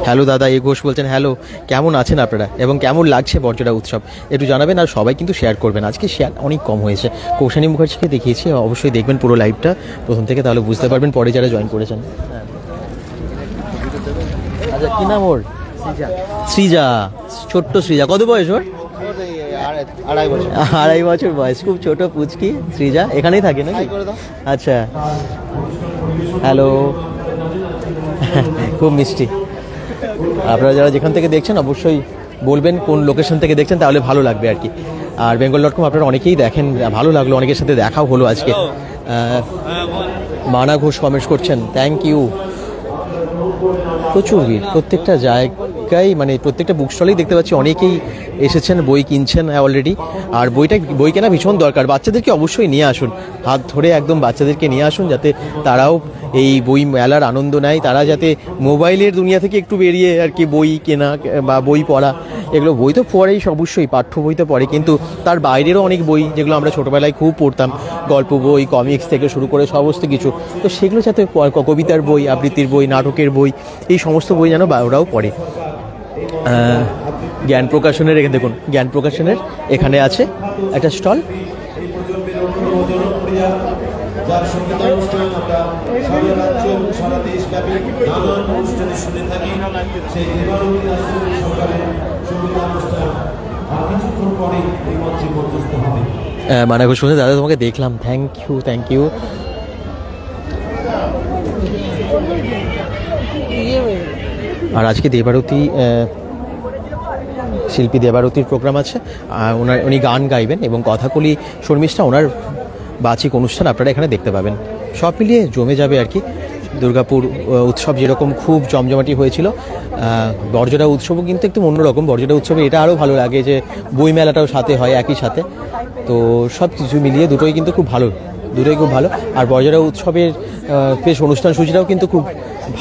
হ্যালো দাদা এ ঘোষ বলছেন, হ্যালো, কেমন আছেন আপনারা এবং কেমন লাগছে বড়জোড়া উৎসব একটু জানাবেন। আর সবাই কিন্তু শেয়ার করবেন, আজকে শেয়ার অনেক কম হয়েছে। কৌশানী মুখার্জিকে দেখিয়েছি, অবশ্যই দেখবেন পুরো লাইভটা প্রথম থেকে, তাহলে বুঝতে পারবেন পরে যারা জয়েন করেছেন। আচ্ছা কি নাম ওর? সৃজা, ছোট্ট সৃজা। কত বয়স ওর? 2.5 বছর বয়স, খুব ছোট পুচকি সৃজা। এখানেই থাকে নাকি? আচ্ছা হ্যালো, খুব মিষ্টি। আপনারা যারা যেখান থেকে দেখছেন অবশ্যই বলবেন কোন লোকেশন থেকে দেখছেন, তাহলে ভালো লাগবে আর কি। আর bengal.com আপনারা অনেকেই দেখেন, ভালো লাগলো, অনেকের সাথে দেখাও হলো আজকে। মানা ঘোষ কমেন্টস করছেন, থ্যাংক ইউ। প্রচুর ভিড় প্রত্যেকটা জায়গায়, মানে প্রত্যেকটা বুক স্টলেই দেখতে পাচ্ছি অনেকেই এসেছেন, বই কিনছেন অলরেডি। আর বই কেনা ভীষণ দরকার। বাচ্চাদেরকে অবশ্যই নিয়ে আসুন, হাত ধরে একদম বাচ্চাদেরকে নিয়ে আসুন, যাতে তারাও এই বই মেলার আনন্দ নেয়। তারা যাতে মোবাইলের দুনিয়া থেকে একটু বেরিয়ে আর কি বই কেনা বা বই পড়া, এগুলো বই তো পড়েই অবশ্যই, পাঠ্য বই তো পড়ে, কিন্তু তার বাইরেরও অনেক বই যেগুলো আমরা ছোটোবেলায় খুব পড়তাম, গল্প বই, কমিক্স থেকে শুরু করে সমস্ত কিছু। তো সেগুলো যাতে কবিতার বই, আবৃত্তির বই, নাটকের বই, এই সমস্ত বই যেন ওরাও পড়ে। জ্ঞান প্রকাশনের দেখুন, জ্ঞান প্রকাশনের এখানে আছে একটা স্টল। যার সঙ্গীতানুষ্ঠান আমরা সারা রাজ্য এবং সারা দেশব্যাপী নানান অনুষ্ঠানে শুনে থাকি, সেই দেবারতী দাশগুপ্ত সরকারের সঙ্গীতানুষ্ঠান আর কিছুক্ষণ পরে এই মঞ্চে মধ্যস্থ হবে। মানা ঘোষ শুনে দাদা তোমাকে দেখলাম, থ্যাংক ইউ থ্যাংক ইউ। আর আজকে দেবারতী শিল্পী দেবারতীর প্রোগ্রাম আছে, উনি গান গাইবেন এবং কথাকলি শর্মিষ্ঠা ওনার বাচিক অনুষ্ঠান আপনারা এখানে দেখতে পাবেন। সব মিলিয়ে জমে যাবে আর কি। দুর্গাপুর উৎসব যেরকম খুব জমজমাটি হয়েছিল, বড়জোড়া উৎসবও কিন্তু একটু অন্যরকম। বড়জোড়া উৎসবে এটা আরও ভালো লাগে যে বইমেলাটাও সাথে হয় একই সাথে, তো সব কিছু মিলিয়ে দুটোই কিন্তু খুব ভালো, দুটোই খুব ভালো। আর বড়জোড়া উৎসবের বেশ অনুষ্ঠান সূচিটাও কিন্তু খুব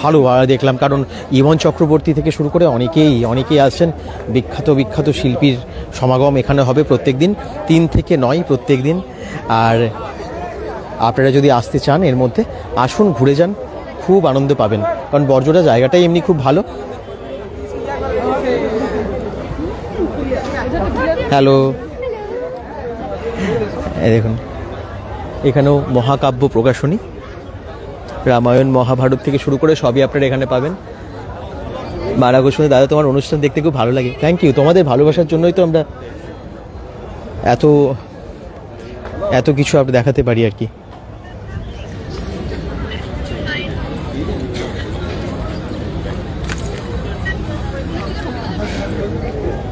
ভালো দেখলাম, কারণ ইমন চক্রবর্তী থেকে শুরু করে অনেকেই আসছেন। বিখ্যাত শিল্পীর সমাগম এখানে হবে প্রত্যেক দিন, 3 থেকে 9 প্রত্যেক দিন। আর আপনারা যদি আসতে চান এর মধ্যে আসুন, ঘুরে যান, খুব আনন্দ পাবেন, কারণ বড়জোড়া জায়গাটাই এমনি খুব ভালো। হ্যালো, দেখুন এখানেও মহাকাব্য প্রকাশনী, রামায়ণ মহাভারত থেকে শুরু করে সবই আপনারা এখানে পাবেন। মারা গোস্বামী, দাদা তোমার অনুষ্ঠান দেখতে খুব ভালো লাগে। থ্যাংক ইউ, তোমাদের ভালোবাসার জন্যই তো আমরা এত কিছু আমরা দেখাতে পারি আর কি।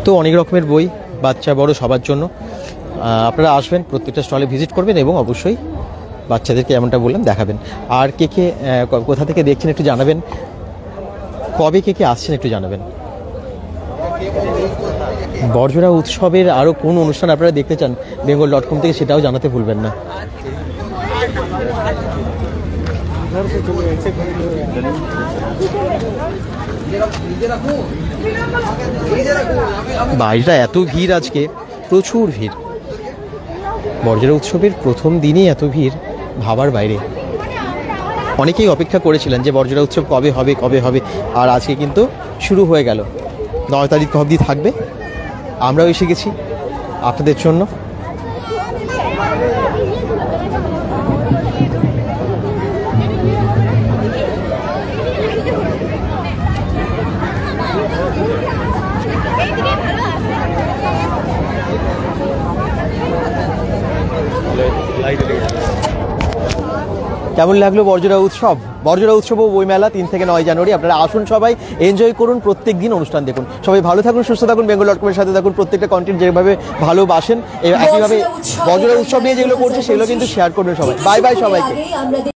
তো অনেক রকমের বই, বাচ্চা বড় সবার জন্য। আপনারা আসবেন, প্রত্যেকটা স্টলে ভিজিট করবেন এবং অবশ্যই বাচ্চাদেরকে যেমনটা বললাম দেখাবেন। আর কে কোথা থেকে দেখছেন একটু জানাবেন, কবে কে আসছেন একটু জানাবেন। বড়জোড়া উৎসবের আরও কোন অনুষ্ঠান আপনারা দেখতে চান bengal.com থেকে সেটাও জানাতে ভুলবেন না। বাইরেটা এত ভিড়, আজকে প্রচুর ভিড়। বড়জোড়া উৎসবের প্রথম দিনই এত ভিড়, ভাবার বাইরে। অনেকেই অপেক্ষা করেছিলেন যে বড়জোড়া উৎসব কবে হবে, আর আজকে কিন্তু শুরু হয়ে গেল। 9 তারিখ অবধি থাকবে, আমরাও এসে গেছি আপনাদের জন্য। কেমন লাগলো বড়জোড়া উৎসব? বড়জোড়া উৎসব ও বইমেলা 3 থেকে 9 জানুয়ারি। আপনারা আসুন, সবাই এনজয় করুন, প্রত্যেক দিন অনুষ্ঠান দেখুন। সবাই ভালো থাকুন, সুস্থ থাকুন, bengal.com এর সাথে থাকুন। প্রত্যেকটা কন্টেন্ট যেভাবে ভালোবাসেন, একইভাবে বড়জোড়া উৎসব নিয়ে যেগুলো করছে সেগুলো কিন্তু শেয়ার করবেন সবাই। বাই বাই সবাইকে।